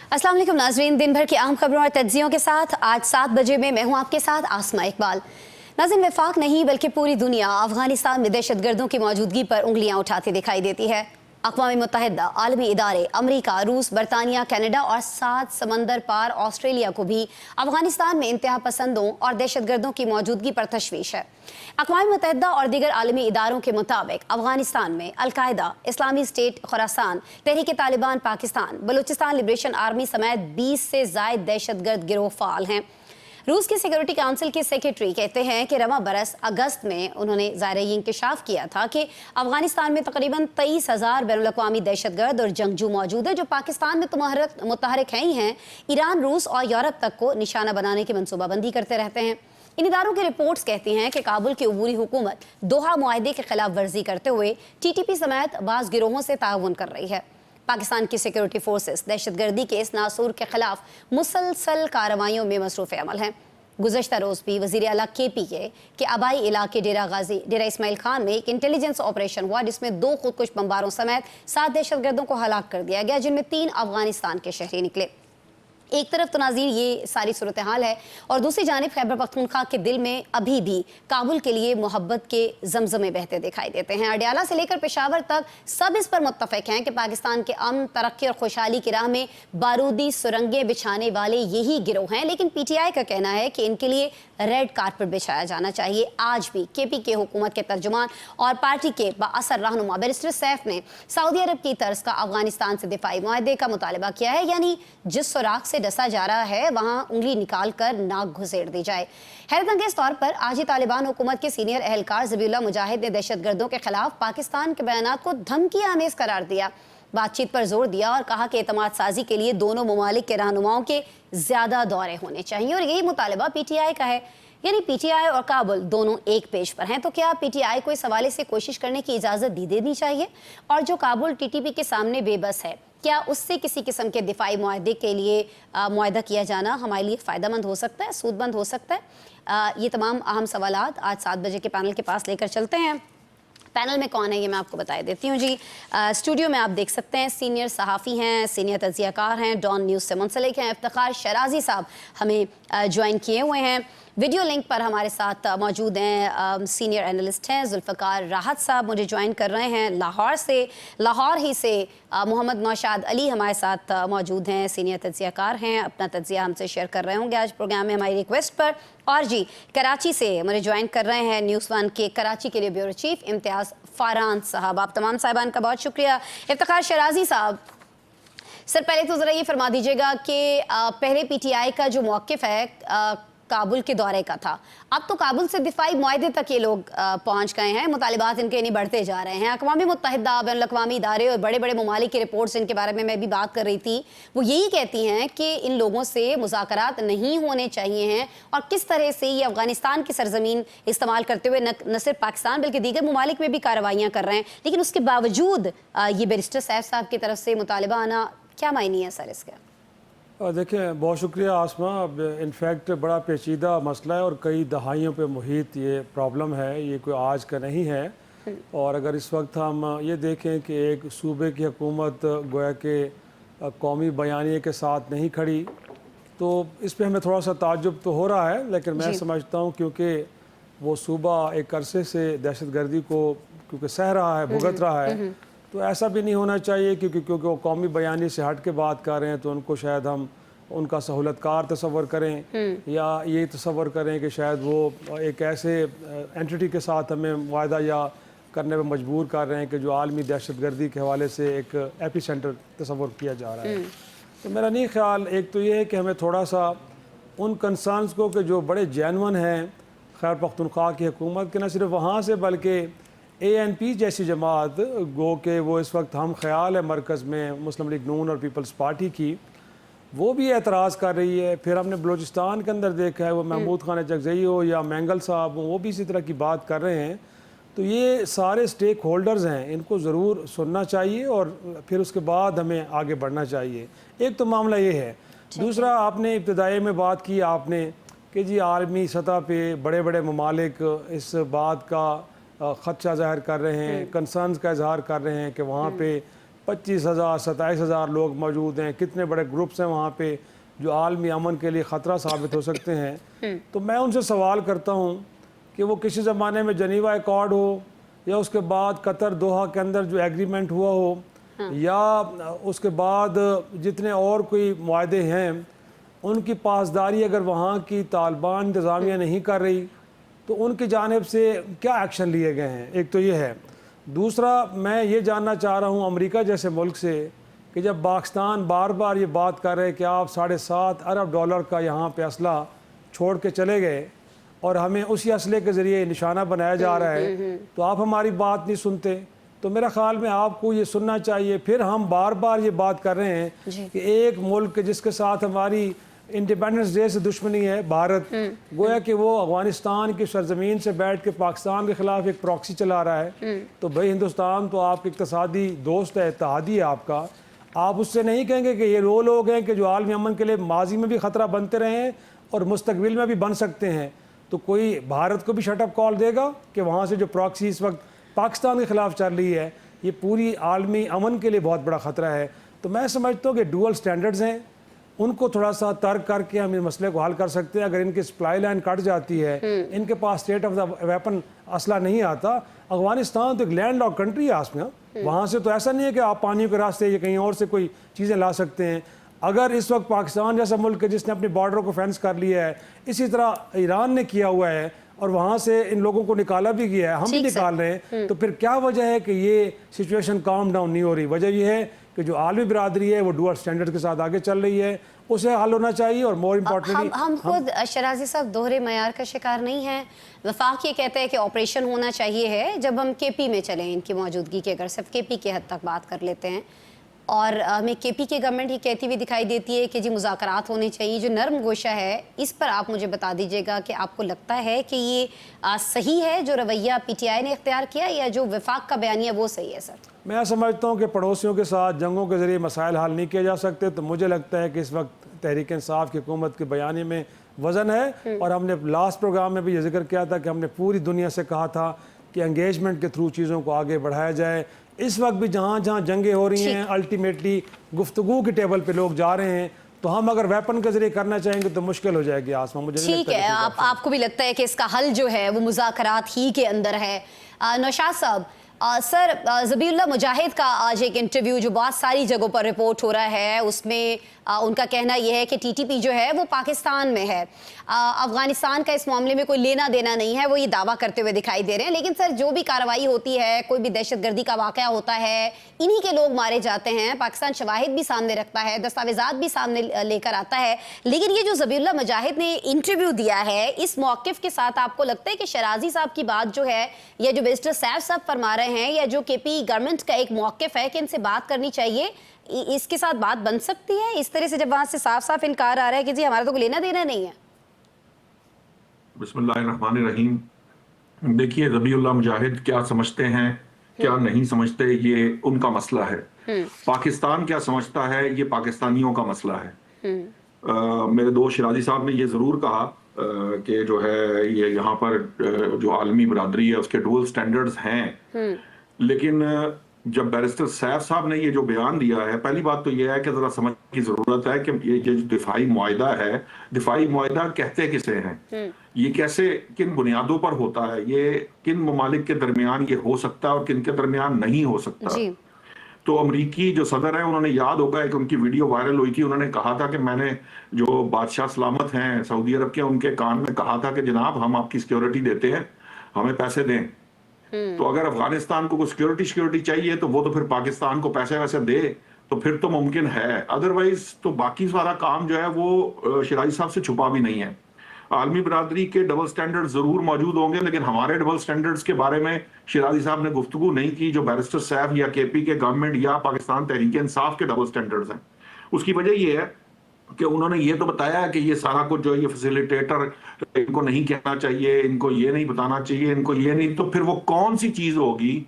अस्सलाम वालेकुम नाज़रीन, दिन भर की अहम खबरों और तज्जियों के साथ आज 7 बजे में मैं हूं आपके साथ आसमा इकबाल। नाज़रीन, वफाक नहीं बल्कि पूरी दुनिया अफगानिस्तान में दहशतगर्दों की मौजूदगी पर उंगलियां उठाती दिखाई देती है। अक़वाम मुत्तहिदा, आलमी इदारे, अमरीका, रूस, बरतानिया, कनाडा और 7 समंदर पार ऑस्ट्रेलिया को भी अफगानिस्तान में इंतहा पसंदों और दहशतगर्दों की मौजूदगी पर तशवीश है। अक़वाम मुत्तहिदा और दीगर आलमी इदारों के मुताबिक अफगानिस्तान में अलकायदा, इस्लामी स्टेट खुरासान, तहरीक तालिबान पाकिस्तान, बलूचिस्तान लिबरेशन आर्मी समेत 20 से ज़ायद दहशतगर्द गिरोह फ़ाल हैं। रूस की सिक्योरिटी काउंसिल के सेक्रेटरी कहते हैं कि रवा बरस अगस्त में उन्होंने ज़ाहिर ये इंकशाफ किया था कि अफगानिस्तान में तकरीबन 23,000 बैनुल-अक़वामी दहशतगर्द और जंगजू मौजूद है जो पाकिस्तान में मुतहरक हैं ही हैं, ईरान, रूस और यूरोप तक को निशाना बनाने की मनसूबाबंदी करते रहते हैं। इन इदारों की रिपोर्ट्स कहती हैं कि काबुल की अबूरी हुकूमत दोहा मुआहदे के खिलाफ वर्जी करते हुए TTP समेत बाज़ गिरोहों से ताउन कर रही है। पाकिस्तान की सिक्योरिटी फोर्सेस दहशतगर्दी के इस नासूर के खिलाफ मुसलसल कार्रवाइयों में मसरूफ़ अमल हैं। गुज़श्ता रोज़ भी वज़ीर आला KP के आबाई इलाके डेरा इस्माइल खान में एक इंटेलिजेंस ऑपरेशन हुआ जिसमें 2 खुदकुश बमबारों समेत 7 दहशतगर्दों को हलाक कर दिया गया, जिनमें 3 अफगानिस्तान के शहरी निकले। एक तरफ तो नाज़रीन ये सारी सूरत हाल है और दूसरी जानिब खैबर पख्तूनख्वा के दिल में अभी भी काबुल के लिए मोहब्बत के जमजमे बहते दिखाई देते हैं। अडयाला से लेकर पेशावर तक सब इस पर मुत्तफिक हैं कि पाकिस्तान के अमन, तरक्की और खुशहाली की राह में बारूदी सुरंगें बिछाने वाले यही गिरोह हैं, लेकिन PTI का कहना है कि इनके लिए रेड कारपेट बिछाया जाना चाहिए। आज भी KP के हुकूमत के तर्जुमान और पार्टी के बाअसर रहनुमा बैरिस्टर सैफ ने सऊदी अरब की तर्ज का अफगानिस्तान से दिफाई मुआहदे का मुतालबा किया है, यानी जिस सुराख से डसा जा रहा है वहां उंगली निकाल कर नाक घुसेड़ दी जाए। हैरत अंगेज तौर पर आज ही तालिबान हुकूमत के सीनियर एहलकार ज़बीउल्लाह मुजाहिद ने दहशतगर्दों के खिलाफ पाकिस्तान के बयानात को धमकी आमेज करार दिया, बातचीत पर जोर दिया और कहा कि एतमाद साजी के लिए दोनों ममालिक के रहनुमाओं के ज्यादा दौरे होने चाहिए और यही मुतालबा PTI का है। यानी PTI और काबुल दोनों एक पेज पर हैं, तो क्या PTI को इस हवाले से कोशिश करने की इजाज़त दी देनी चाहिए? और जो काबुल TTP के सामने बेबस है, क्या उससे किसी किस्म के दिफाई मुआहदे के लिए मुआहदा किया जाना हमारे लिए फ़ायदेमंद हो सकता है, सूदमंद हो सकता है? ये तमाम अहम सवालात आज 7 बजे के पैनल के पास लेकर चलते हैं। पैनल में कौन है ये मैं आपको बता देती हूँ जी। स्टूडियो में आप देख सकते हैं सीनियर सहाफ़ी हैं, सीनियर तज़कियाकार हैं, डॉन न्यूज़ से मुंसलिक हैं, इफ्तिखार शराजी साहब हमें ज्वाइन किए हुए हैं। वीडियो लिंक पर हमारे साथ मौजूद हैं सीनियर एनालिस्ट हैं जुल्फ़कार राहत साहब, मुझे ज्वाइन कर रहे हैं लाहौर से। लाहौर ही से मोहम्मद नौशाद अली हमारे साथ मौजूद हैं, सीनियर तज्ज़ियाकार हैं, अपना तज्ज़िया हमसे शेयर कर रहे होंगे आज प्रोग्राम में हमारी रिक्वेस्ट पर। और जी कराची से मुझे ज्वाइन कर रहे हैं न्यूज़ 1 के कराची के लिए ब्यूरो चीफ इम्तियाज़ फ़ारान साहब। आप तमाम साहिबान का बहुत शुक्रिया। इफ्तिखार शराजी साहब, सर पहले तो ज़रा ये फरमा दीजिएगा कि पहले PTI का जो मौक़िफ़ है काबुल के दौरे का था, अब तो काबुल से दिफाई मुआहदे तक ये लोग पहुँच गए हैं, मुतालिबात इनके नहीं बढ़ते जा रहे हैं। अक़वाम मुत्तहिदा, बैनुल-अक़वामी इदारे और बड़े बड़े ममालिक की रिपोर्ट्स इनके बारे में मैं भी बात कर रही थी, वो यही कहती हैं कि इन लोगों से मुज़ाकरात नहीं होने चाहिए हैं और किस तरह से ये अफ़गानिस्तान की सरज़मीन इस्तेमाल करते हुए न सिर्फ पाकिस्तान बल्कि दीगर ममालिक में भी कार्रवाइयाँ कर रहे हैं, लेकिन उसके बावजूद ये बैरिस्टर सैफ साहब की तरफ से मुतालबा आना, क्या मायने है सर इसका? देखिए, बहुत शुक्रिया आसमा। अब इनफैक्ट बड़ा पेचीदा मसला है और कई दहाइयों पे मुहित ये प्रॉब्लम है, ये कोई आज का नहीं है। और अगर इस वक्त हम ये देखें कि एक सूबे की हुकूमत गोया के कौमी बयानिए के साथ नहीं खड़ी, तो इस पे हमें थोड़ा सा ताज्जुब तो हो रहा है, लेकिन मैं समझता हूँ क्योंकि वो सूबा एक अरसे से दहशतगर्दी को क्योंकि सह रहा है, भुगत रहा है, तो ऐसा भी नहीं होना चाहिए क्योंकि वो कौमी बयानी से हट के बात कर रहे हैं, तो उनको शायद हम उनका सहूलतकार तसव्वुर करें या ये तसव्वुर करें कि शायद वो एक ऐसे एंटिटी के साथ हमें मुआहदा या करने में मजबूर कर रहे हैं कि जो आलमी दहशतगर्दी के हवाले से एक एपी सेंटर तसव्वुर किया जा रहा है। तो मेरा नहीं ख्याल, एक तो ये है कि हमें थोड़ा सा उन कंसर्न्स को कि जो बड़े जेन्युइन हैं खैबर पख्तूनख्वा की हुकूमत के, न सिर्फ वहाँ से बल्कि ANP जैसी जमात गो के वो इस वक्त हम ख्याल है मरकज़ में मुस्लिम लीग नून और पीपल्स पार्टी की, वो भी एतराज़ कर रही है। फिर हमने बलूचिस्तान के अंदर देखा है, वो महमूद खान जगज़ई हो या मैंगल साहब हो, वो भी इसी तरह की बात कर रहे हैं। तो ये सारे स्टेक होल्डर्स हैं, इनको ज़रूर सुनना चाहिए और फिर उसके बाद हमें आगे बढ़ना चाहिए। एक तो मामला ये है। दूसरा, आपने इब्तदाई में बात की आपने कि जी आलमी सतह पर बड़े बड़े ममालिक इस बात का ख़दशा ज़ाहिर कर रहे हैं, कंसर्न्स का इजहार कर रहे हैं कि वहाँ पे 25,000 27,000 लोग मौजूद हैं, कितने बड़े ग्रुप्स हैं वहाँ पे जो आलमी अमन के लिए ख़तरा साबित हो सकते हैं। तो मैं उनसे सवाल करता हूँ कि वो किसी ज़माने में जनीवा एकॉर्ड हो या उसके बाद कतर दोहा के अंदर जो एग्रीमेंट हुआ हो या उसके बाद जितने और कोई मुआहदे हैं, उनकी पासदारी अगर वहाँ की तालिबान इंतज़ामिया नहीं कर रही तो उनकी जानिब से क्या एक्शन लिए गए हैं। एक तो ये है। दूसरा, मैं ये जानना चाह रहा हूँ अमेरिका जैसे मुल्क से कि जब पाकिस्तान बार बार ये बात कर रहे हैं कि आप $7.5 अरब का यहाँ पे असला छोड़ के चले गए और हमें उसी असले के ज़रिए निशाना बनाया जा रहा है, तो आप हमारी बात नहीं सुनते। तो मेरा ख्याल में आपको ये सुनना चाहिए। फिर हम बार बार ये बात कर रहे हैं कि एक मुल्क जिसके साथ हमारी इंडिपेंडेंस डे से दुश्मनी है, भारत, गोया कि वो अफगानिस्तान की सरजमीन से बैठ के पाकिस्तान के खिलाफ एक प्रॉक्सी चला रहा है। तो भाई हिंदुस्तान तो आपके इक़्तिसादी दोस्त है, इत्तेहादी है आपका। आप उससे नहीं कहेंगे कि ये वो लोग हैं कि जो आलमी अमन के लिए माजी में भी ख़तरा बनते रहे हैं और मुस्तकबिल में भी बन सकते हैं। तो कोई भारत को भी शटअप कॉल देगा कि वहाँ से जो प्रॉक्सी इस वक्त पाकिस्तान के ख़िलाफ़ चल रही है, ये पूरी आलमी अमन के लिए बहुत बड़ा ख़तरा है। तो मैं समझता हूँ कि डुअल स्टैंडर्ड्स हैं, उनको थोड़ा सा तर्क करके हम इस मसले को हल कर सकते हैं। अगर इनकी सप्लाई लाइन कट जाती है, इनके पास स्टेट ऑफ द वेपन असला नहीं आता। अफगानिस्तान तो एक लैंड लॉक कंट्री है आसमा, वहाँ से तो ऐसा नहीं है कि आप पानी के रास्ते या कहीं और से कोई चीज़ें ला सकते हैं। अगर इस वक्त पाकिस्तान जैसा मुल्क है जिसने अपने बॉर्डर को फेंस कर लिया है, इसी तरह ईरान ने किया हुआ है और वहाँ से इन लोगों को निकाला भी गया है, हम भी निकाल रहे हैं, तो फिर क्या वजह है कि ये सिचुएशन काम डाउन नहीं हो रही? वजह ये है कि जो आलमी बिरादरी है वो डुअल स्टैंडर्ड के साथ आगे चल रही है, उसे हल होना चाहिए। और मोर इम्पोर्टेंटली हम खुद शराजी साहब दोहरे मयार का शिकार नहीं है। वफाक ये कहते हैं कि ऑपरेशन होना चाहिए है जब हम केपी में चलें, इनकी मौजूदगी की अगर सिर्फ केपी के हद तक बात कर लेते हैं। और हमें केपी की गवर्नमेंट ये कहती हुई दिखाई देती है कि जी मुज़ाकरात होने चाहिए। जो नरम गोशा है, इस पर आप मुझे बता दीजिएगा कि आपको लगता है कि ये सही है जो रवैया पीटीआई ने इख्तियार किया, या जो वफाक का बयानिया वो सही है? सर, मैं समझता हूँ कि पड़ोसियों के साथ जंगों के ज़रिए मसाइल हल नहीं किए जा सकते। तो मुझे लगता है कि इस वक्त तहरीक इंसाफ की हुकूमत के बयानी में वज़न है। और हमने लास्ट प्रोग्राम में भी ये जिक्र किया था कि हमने पूरी दुनिया से कहा था कि एंगेजमेंट के थ्रू चीज़ों को आगे बढ़ाया जाए। इस वक्त भी जहाँ जहाँ जंगें हो रही हैं, अल्टीमेटली गुफ्तगू के टेबल पे लोग जा रहे हैं। तो हम अगर वेपन के जरिए करना चाहेंगे तो मुश्किल हो जाएगी आसमा। मुझे ठीक है, आपको भी लगता है कि इसका हल जो है वो मुज़ाकरात ही के अंदर है। नौशाद साहब, सर, ज़बीउल्लाह मुजाहिद का आज एक इंटरव्यू जो बहुत सारी जगहों पर रिपोर्ट हो रहा है, उसमें उनका कहना यह है कि टीटीपी जो है वो पाकिस्तान में है, अफगानिस्तान का इस मामले में कोई लेना देना नहीं है, वो ये दावा करते हुए दिखाई दे रहे हैं। लेकिन सर, जो भी कार्रवाई होती है, कोई भी दहशतगर्दी का वाक़या होता है, इन्हीं के लोग मारे जाते हैं। पाकिस्तान शवाहिद भी सामने रखता है, दस्तावेज़ात भी सामने लेकर आता है। लेकिन ये जो ज़बीउल्लाह मुजाहिद ने इंटरव्यू दिया है, इस मौक़िफ़ के साथ आपको लगता है कि शराजी साहब की बात जो है, या जो बैरिस्टर सैफ साहब फरमा रहे हैं, या जो केपी गवर्नमेंट का एक मौक़िफ़ है कि इनसे बात करनी चाहिए, इसके साथ बात बन सकती है? इस तरह से जब वहां से साफ साफ इनकार आ रहा है कि जी हमारा तो कोई लेना देना नहीं है। बिस्मिल्लाहिर्रहमानिर्रहीम। देखिए, ज़बीउल्लाह मुजाहिद क्या समझते हैं, क्या नहीं समझते, ये उनका मसला है। पाकिस्तान क्या समझता है, ये पाकिस्तानियों का मसला है। मेरे दोस्त शराजी साहब ने ये ज़रूर कहा कि जो है ये यहाँ पर जो आलमी बरादरी है उसके डुअल स्टैंडर्ड्स हैं। लेकिन जब बैरिस्टर सैफ साहब ने ये जो बयान दिया है, पहली बात तो ये है कि जरा समझ की जरूरत है कि ये जो दिफाई मुआहिदा है, दिफाई मुआहिदा कहते किसे हैं, ये कैसे, किन बुनियादों पर होता है, ये किन ममालिक के दरमियान ये हो सकता है और किन के दरमियान नहीं हो सकता। तो अमरीकी जो सदर है, उन्होंने, याद होगा कि उनकी वीडियो वायरल हुई थी, उन्होंने कहा था कि मैंने जो बादशाह सलामत हैं सऊदी अरब के, उनके कान में कहा था कि जनाब हम आपकी सिक्योरिटी देते हैं, हमें पैसे दें। तो अगर अफगानिस्तान को सिक्योरिटी चाहिए तो वो तो फिर पाकिस्तान को पैसे वैसे दे, तो फिर तो मुमकिन है। अदरवाइज तो बाकी सारा काम जो है वो शराजी साहब से छुपा भी नहीं है। आलमी बरादरी के डबल स्टैंडर्ड जरूर मौजूद होंगे, लेकिन हमारे डबल स्टैंडर्ड्स के बारे में शराजी साहब ने गुफ्तगू नहीं की, जो बैरिस्टर सैफ या केपी के गवर्नमेंट या पाकिस्तान तहरीक इंसाफ के डबल स्टैंडर्ड्स हैं। उसकी वजह यह है कि उन्होंने ये तो बताया है कि ये सारा कुछ जो ये फैसिलिटेटर, इनको नहीं कहना चाहिए, इनको ये नहीं बताना चाहिए, इनको ये नहीं, तो फिर वो कौन सी चीज होगी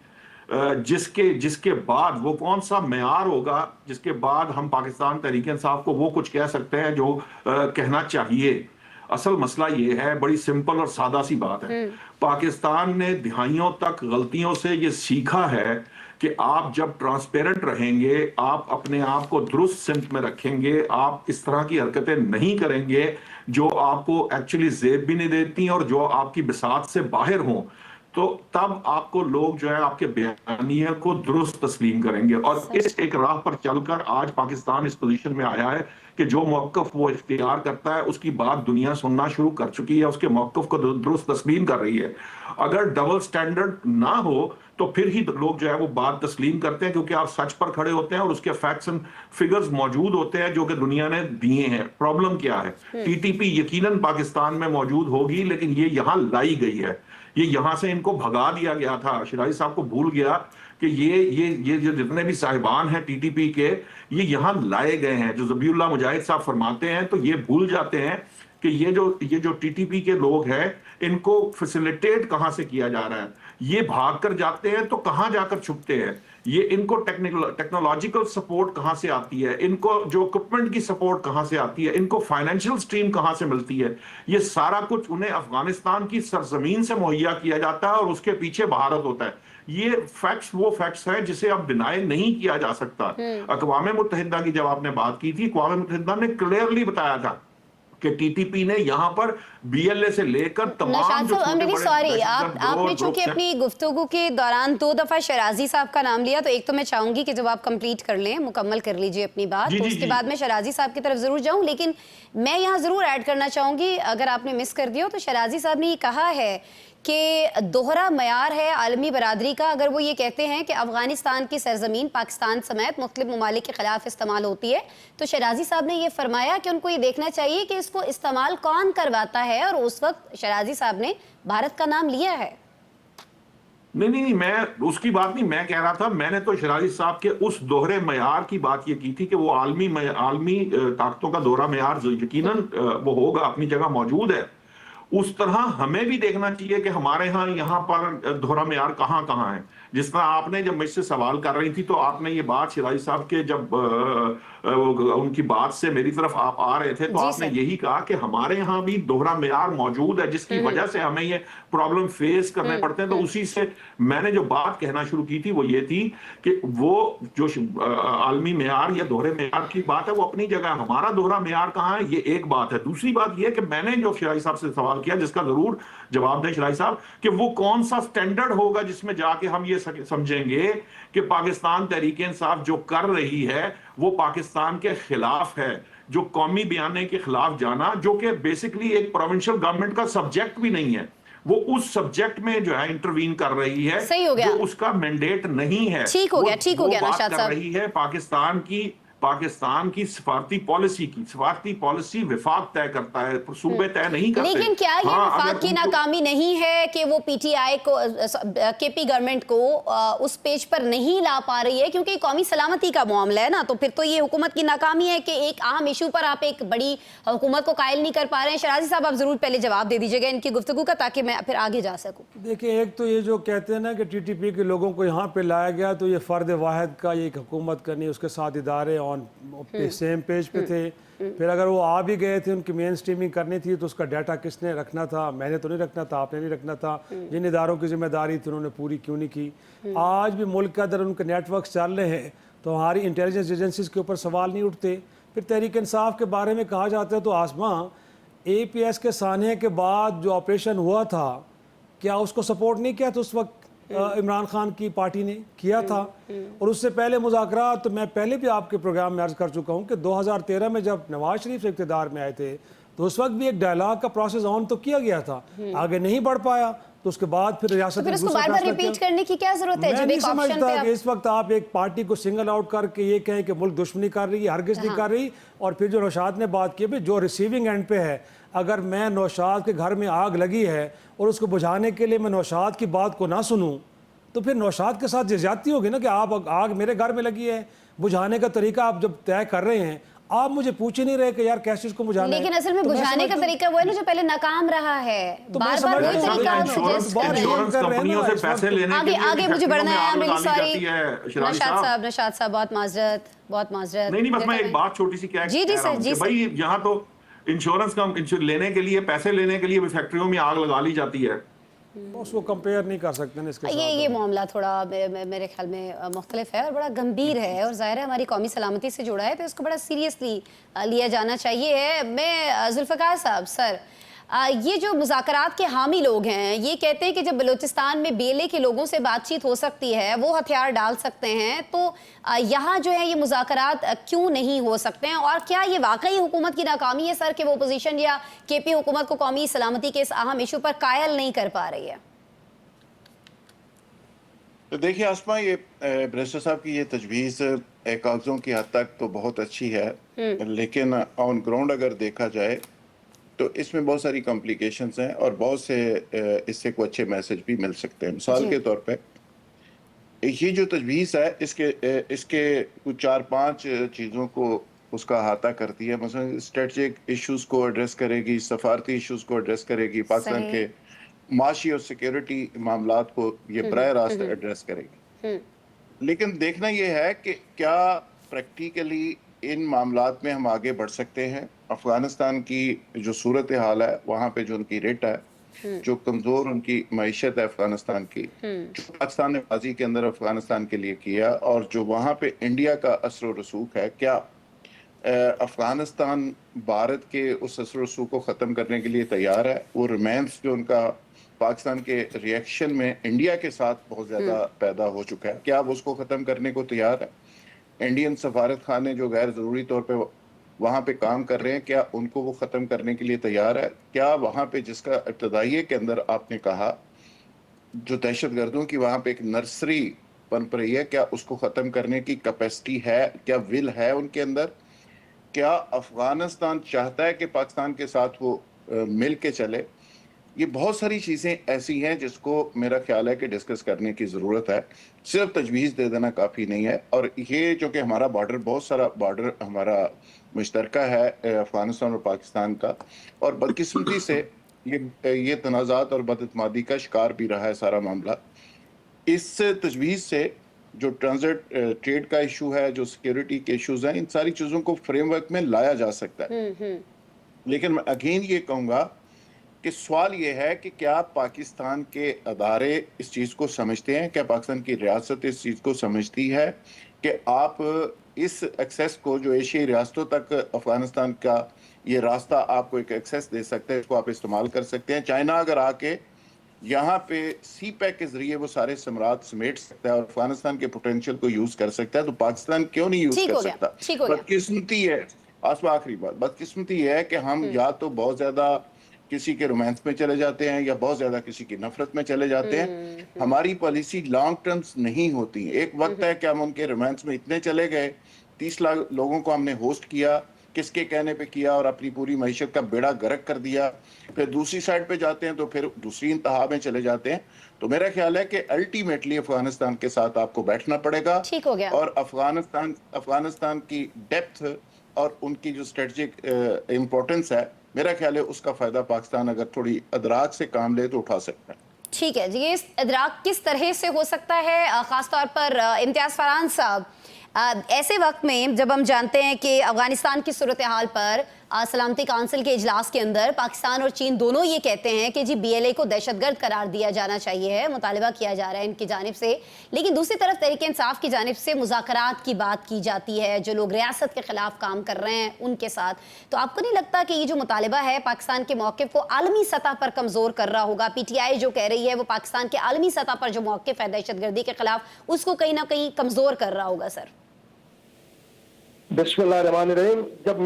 जिसके बाद, वो कौन सा मेयार होगा जिसके बाद हम पाकिस्तान तहरीक इंसाफ को वो कुछ कह सकते हैं जो कहना चाहिए। असल मसला ये है, बड़ी सिंपल और सादा सी बात है। पाकिस्तान ने दिहाइयों तक गलतियों से ये सीखा है कि आप जब ट्रांसपेरेंट रहेंगे, आप अपने आप को दुरुस्त सिमत में रखेंगे, आप इस तरह की हरकतें नहीं करेंगे जो आपको एक्चुअली जेब भी नहीं देती और जो आपकी बिसात से बाहर हों, तो तब आपको लोग जो है आपके बयानिया को दुरुस्त तस्लीम करेंगे। और इस एक राह पर चलकर आज पाकिस्तान इस पोजीशन में आया है कि जो मौक़िफ़ वो इख्तियार करता है उसकी बात दुनिया सुनना शुरू कर चुकी है, उसके मौक़िफ़ को दुरुस्त तस्लीम कर रही है। अगर डबल स्टैंडर्ड ना हो तो फिर ही लोग जो है वो बात तस्लीम करते हैं, क्योंकि आप सच पर खड़े होते हैं और उसके फैक्ट्स एंड फिगर्स मौजूद होते हैं जो कि दुनिया ने दिए हैं। प्रॉब्लम क्या है? टीटीपी यकीनन पाकिस्तान में मौजूद होगी, लेकिन ये यहां लाई गई है, ये यहां से इनको भगा दिया गया था। शिराजी साहब को भूल गया कि ये जो जितने भी साहिबान हैं टीटीपी के, ये यहां लाए गए हैं। जो ज़बीउल्लाह मुजाहिद साहब फरमाते हैं तो ये भूल जाते हैं कि ये जो टीटीपी के लोग हैं, इनको फैसिलिटेट कहां से किया जा रहा है। ये भाग कर जाते हैं तो कहां जाकर छुपते हैं, ये इनको टेक्नोलॉजिकल सपोर्ट कहां से आती है, इनको जो इक्विपमेंट की सपोर्ट कहां से आती है, इनको फाइनेंशियल स्ट्रीम कहां से मिलती है। ये सारा कुछ उन्हें अफगानिस्तान की सरजमीन से मुहैया किया जाता है और उसके पीछे भारत होता है। ये फैक्ट्स वो फैक्ट्स है जिसे अब डिनाई नहीं किया जा सकता। अक़वाम मुत्तहिदा की जब आपने बात की थी, अक़वाम मुत्तहिदा ने क्लियरली बताया था कि टीटीपी ने यहां पर बीएलए से लेकर तमाम जो सॉरी, आपने चूंकि अपनी गुफ्तगू के दौरान 2 दफा शराजी साहब का नाम लिया, तो एक तो मैं चाहूंगी कि जब आप कंप्लीट कर लें, मुकम्मल कर लीजिए अपनी बात, तो उसके बाद मैं शराजी साहब की तरफ जरूर जाऊं। लेकिन मैं यहाँ जरूर ऐड करना चाहूंगी, अगर आपने मिस कर दिया तो शराजी साहब ने ये कहा है कि दोहरा मयार है आलमी बरादरी का। अगर वो ये कहते हैं कि अफगानिस्तान की सरजमीन पाकिस्तान समेत मुख्तलिफ ममालिक के खिलाफ इस्तेमाल होती है, तो शराजी साहब ने ये फरमाया कि उनको ये देखना चाहिए कि इसको इस्तेमाल कौन करवाता है, और उस वक्त शराजी साहब ने भारत का नाम लिया है। नहीं, मैं उसकी बात नहीं मैं कह रहा था। मैंने तो शराजी साहब के उस दोहरे मयार की बात ये की थी कि वो आलमी ताकतों का दोहरा मयार यकीनन वो होगा, अपनी जगह मौजूद है। उस तरह हमें भी देखना चाहिए कि हमारे यहाँ पर दोहरा मयार कहाँ कहाँ है। जिस तरह आपने जब मुझसे सवाल कर रही थी तो आपने ये बात शिराजी साहब के जब उनकी बात से मेरी तरफ आप आ रहे थे तो आपने यही कहा कि हमारे यहाँ भी दोहरा मयार मौजूद है, जिसकी वजह से हमें ये प्रॉब्लम फेस करने पड़ते हैं। तो उसी से मैंने जो बात कहना शुरू की थी वो ये थी कि वो जो आलमी मयार या दोहरे मयार की बात है वो अपनी जगह, हमारा दोहरा मयार कहाँ है ये एक बात है। दूसरी बात ये कि मैंने जो शिराजी साहब से सवाल किया, जिसका जरूर जवाब दें शिराजी साहब, कि वो कौन सा स्टैंडर्ड होगा जिसमें जाके हम ये समझेंगे कि पाकिस्तान तहरीक इंसाफ जो कर रही है वो पाकिस्तान के खिलाफ है। जो कौमी बयाने के खिलाफ जाना, जो कि बेसिकली एक प्रोविंशियल गवर्नमेंट का सब्जेक्ट भी नहीं है, वो उस सब्जेक्ट में जो है इंटरवीन कर रही है, सही हो गया, जो उसका मैंडेट नहीं है। ठीक हो गया नौशाद साहब। रही है पाकिस्तान की सिफारती पॉलिसी विफाक तय करता है, सूबे तय नहीं करते। लेकिन क्या ये विफाक की नाकामी नहीं है कि वो पीटीआई को, केपी गवर्नमेंट को उस पेज पर नहीं ला पा रही है, क्योंकि कौमी सलामती का मामला है ना। तो फिर तो ये हुकूमत की नाकामी है कि एक अहम इशू पर आप एक बड़ी हुकूमत को कायल नहीं कर पा रहे हैं। शराजी साहब आप जरूर पहले जवाब दे दीजिएगा इनकी गुफ्तगू का, ताकि मैं फिर आगे जा सकूं। देखिए, एक तो ये जो कहते हैं ना कि टीटीपी के लोगों को यहाँ पे लाया गया, तो ये फर्द वाहिद का ये हुकूमत करनी, उसके साथ इदारे सेम पेज पे थे। फिर अगर वो आ भी गए थे, उनकी मेन स्ट्रीमिंग करनी थी, तो उसका डाटा किसने रखना था? मैंने तो नहीं रखना था, आपने नहीं रखना था। जिन इदारों की जिम्मेदारी थी उन्होंने पूरी क्यों नहीं की? आज भी मुल्क के अंदर उनके नेटवर्क चल रहे हैं तो हमारी इंटेलिजेंस एजेंसीज के ऊपर सवाल नहीं उठते। फिर तहरीक इंसाफ के बारे में कहा जाता है तो आसमां APS के सानिया के बाद जो ऑपरेशन हुआ था, क्या उसको सपोर्ट नहीं किया था उस वक्त इमरान खान की पार्टी ने? किया था। और उससे पहले मुज़ाकरात, तो मैं पहले भी आपके प्रोग्राम में अर्ज कर चुका हूँ कि 2013 में जब नवाज शरीफ इक़्तिदार में आए थे तो उस वक्त भी एक डायलॉग का प्रोसेस ऑन तो किया गया था, आगे नहीं बढ़ पाया। तो उसके बाद फिर रियासत तो उसको बार-बार रिपीट करने की क्या जरूरत है? मैं नहीं समझता कि इस वक्त आप एक पार्टी को सिंगल आउट करके ये कहें कि मुल्क दुश्मनी कर रही है, हरगिज़ नहीं कर रही। और फिर जो नौशाद ने बात की, भाई जो रिसीविंग एंड पे है, अगर मैं नौशाद के घर में आग लगी है और उसको बुझाने के लिए मैं नौशाद की बात को ना सुनूं, तो फिर नौशाद के साथ ज्यादती होगी ना कि आप आग मेरे घर में लगी है, बुझाने का तरीका आप जब तय कर रहे हैं, आप मुझे पूछ ही नहीं रहे कि यार कैसे इसको बुझाना है। लेकिन असल में बुझाने का तरीका वो है ना जो पहले नाकाम रहा है। तो बार-बार वही तरीका इंश्योरेंस कंपनियों से पैसे लेने के लिए आगे मुझे बढ़ना है। I'm really sorry नौशाद साहब बहुत माजरत नहीं, बस मैं एक बात छोटी सी क्या जी सर, जी भाई, यहाँ तो इंश्योरेंस लेने के लिए, पैसे लेने के लिए भी फैक्ट्रियों में आग लगा ली जाती है। उसको कंपेयर नहीं कर सकते ना इसके साथ। ये मामला थोड़ा मेरे ख्याल में मुख्तलिफ है और बड़ा गंभीर है और ज़ाहिर है हमारी कौमी सलामती से जुड़ा है, तो इसको बड़ा सीरियसली लिया जाना चाहिए। मैं जुल्फ़िकार साहब सर, ये जो मुज़ाकरात के हामी लोग हैं ये कहते हैं कि जब बलूचिस्तान में बेले के लोगों से बातचीत हो सकती है, वो हथियार डाल सकते हैं, तो यहाँ जो है ये मुज़ाकरात क्यों नहीं हो सकते हैं? और क्या ये वाकई हुकूमत की नाकामी है सर कि वो अपोजिशन या केपी हुकूमत को कौमी सलामती के इस अहम इशू पर कायल नहीं कर पा रही है? तो देखिए आसमा, ये बैरिस्टर साहब की ये तजवीज़ कागजों की हद तक तो बहुत अच्छी है, लेकिन ऑन ग्राउंड अगर देखा जाए तो इसमें बहुत सारी कॉम्प्लिकेशंस हैं और बहुत से इससे कोई अच्छे मैसेज भी मिल सकते हैं। मिसाल के तौर पे ये जो तजवीज़ है इसके कुछ 4-5 चीज़ों को उसका अहाता करती है। मसलन स्ट्रेटजिक इश्यूज को एड्रेस करेगी, सफारती इश्यूज को एड्रेस करेगी, पाकिस्तान के माशी और सिक्योरिटी मामलात को ये बराह रास्त एड्रेस करेगी। लेकिन देखना यह है कि क्या प्रैक्टिकली इन मामलात में हम आगे बढ़ सकते हैं। अफगानिस्तान की जो सूरत हाल है, वहाँ पे जो उनकी रेट है, जो कमज़ोर उनकी मईशत है अफगानिस्तान की, जो पाकिस्तान ने माजी के अंदर अफगानिस्तान के लिए किया, और जो वहाँ पे इंडिया का असर रसूख है, क्या अफगानिस्तान भारत के उस असर रसूख को ख़त्म करने के लिए तैयार है? वो रोमांस जो उनका पाकिस्तान के रिएक्शन में इंडिया के साथ बहुत ज़्यादा पैदा हो चुका है, क्या वो उसको ख़त्म करने को तैयार है? इंडियन सफारत खाने जो गैर ज़रूरी तौर पे वहाँ पे काम कर रहे हैं, क्या उनको वो ख़त्म करने के लिए तैयार है? क्या वहाँ पे जिसका इब्तदाइये के अंदर आपने कहा जो दहशतगर्दों की वहाँ पे एक नर्सरी पनप रही है, क्या उसको ख़त्म करने की कैपेसिटी है? क्या विल है उनके अंदर? क्या अफगानिस्तान चाहता है कि पाकिस्तान के साथ वो मिल के चले? ये बहुत सारी चीज़ें ऐसी हैं जिसको मेरा ख्याल है कि डिस्कस करने की ज़रूरत है। सिर्फ तजवीज़ दे देना काफ़ी नहीं है। और ये जो कि हमारा बॉर्डर, बहुत सारा बॉर्डर हमारा मुश्तरका है अफ़गानिस्तान और पाकिस्तान का, और बदकिस्मती से ये तनाज़ात और बदइत्मादी का शिकार भी रहा है सारा मामला। इस तजवीज़ से जो ट्रांजिट ट्रेड का इशू है, जो सिक्योरिटी के इशूज़ हैं, इन सारी चीज़ों को फ्रेमवर्क में लाया जा सकता है। लेकिन मैं अगेन ये कहूँगा कि सवाल ये है कि क्या पाकिस्तान के अदारे इस चीज़ को समझते हैं? क्या पाकिस्तान की रियासत इस चीज़ को समझती है कि आप इस एक्सेस को, जो एशियाई रियासतों तक अफगानिस्तान का ये रास्ता आपको एक एक्सेस दे सकते हैं, इसको आप इस्तेमाल कर सकते हैं। चाइना अगर आके यहाँ पे सी पैक के जरिए वो सारे समरात समेट सकता है और अफगानिस्तान के पोटेंशियल को यूज कर सकता है, तो पाकिस्तान क्यों नहीं यूज कर सकता? बदकिस्मती है आसमा, आखिरी बात, बदकिस्मती है कि हम या तो बहुत ज्यादा किसी के रोमांस में चले जाते हैं या बहुत ज्यादा किसी की नफरत में चले जाते हैं। हमारी पॉलिसी लॉन्ग टर्म्स नहीं होती। एक वक्त है कि हम उनके रोमांस में इतने चले गए, 30 लाख लोगों को हमने होस्ट किया, किसके कहने पे किया, और अपनी पूरी मईशत का बेड़ा गर्क कर दिया। फिर दूसरी साइड पे जाते हैं तो फिर दूसरी इंतहा में चले जाते हैं। तो मेरा ख्याल है कि अल्टीमेटली अफगानिस्तान के साथ आपको बैठना पड़ेगा। ठीक हो गया। और अफगानिस्तान की डेप्थ और उनकी जो स्ट्रेटजिक इम्पोर्टेंस है, मेरा ख्याल है उसका फायदा पाकिस्तान अगर थोड़ी अदराक से काम ले तो उठा सकता है। ठीक है जी, ये इदराक किस तरह से हो सकता है, खासतौर पर इम्तियाज़ फरहान साहब, ऐसे वक्त में जब हम जानते हैं कि अफगानिस्तान की सूरत हाल पर सलामती काउंसिल के इजलास के अंदर पाकिस्तान और चीन दोनों ये कहते हैं कि जी BLA को दहशतगर्द करार दिया जाना चाहिए है, मुतालिबा किया जा रहा है इनकी जानिब से। लेकिन दूसरी तरफ तहरीक इंसाफ की जानिब से मुज़ाकरात की बात की जाती है, जो लोग रियासत के खिलाफ काम कर रहे हैं उनके साथ। तो आपको नहीं लगता कि ये जो मुतालिबा है पाकिस्तान के मौक़िफ़ को आलमी सतह पर कमज़ोर कर रहा होगा? PTI जो कह रही है वो पाकिस्तान के आलमी सतह पर जो मौक़िफ़ है दहशतगर्दी के खिलाफ, उसको कहीं ना कहीं कमज़ोर कर रहा होगा सर? बिस्मिल्लाहिर्रहमानिर्रहीम। जब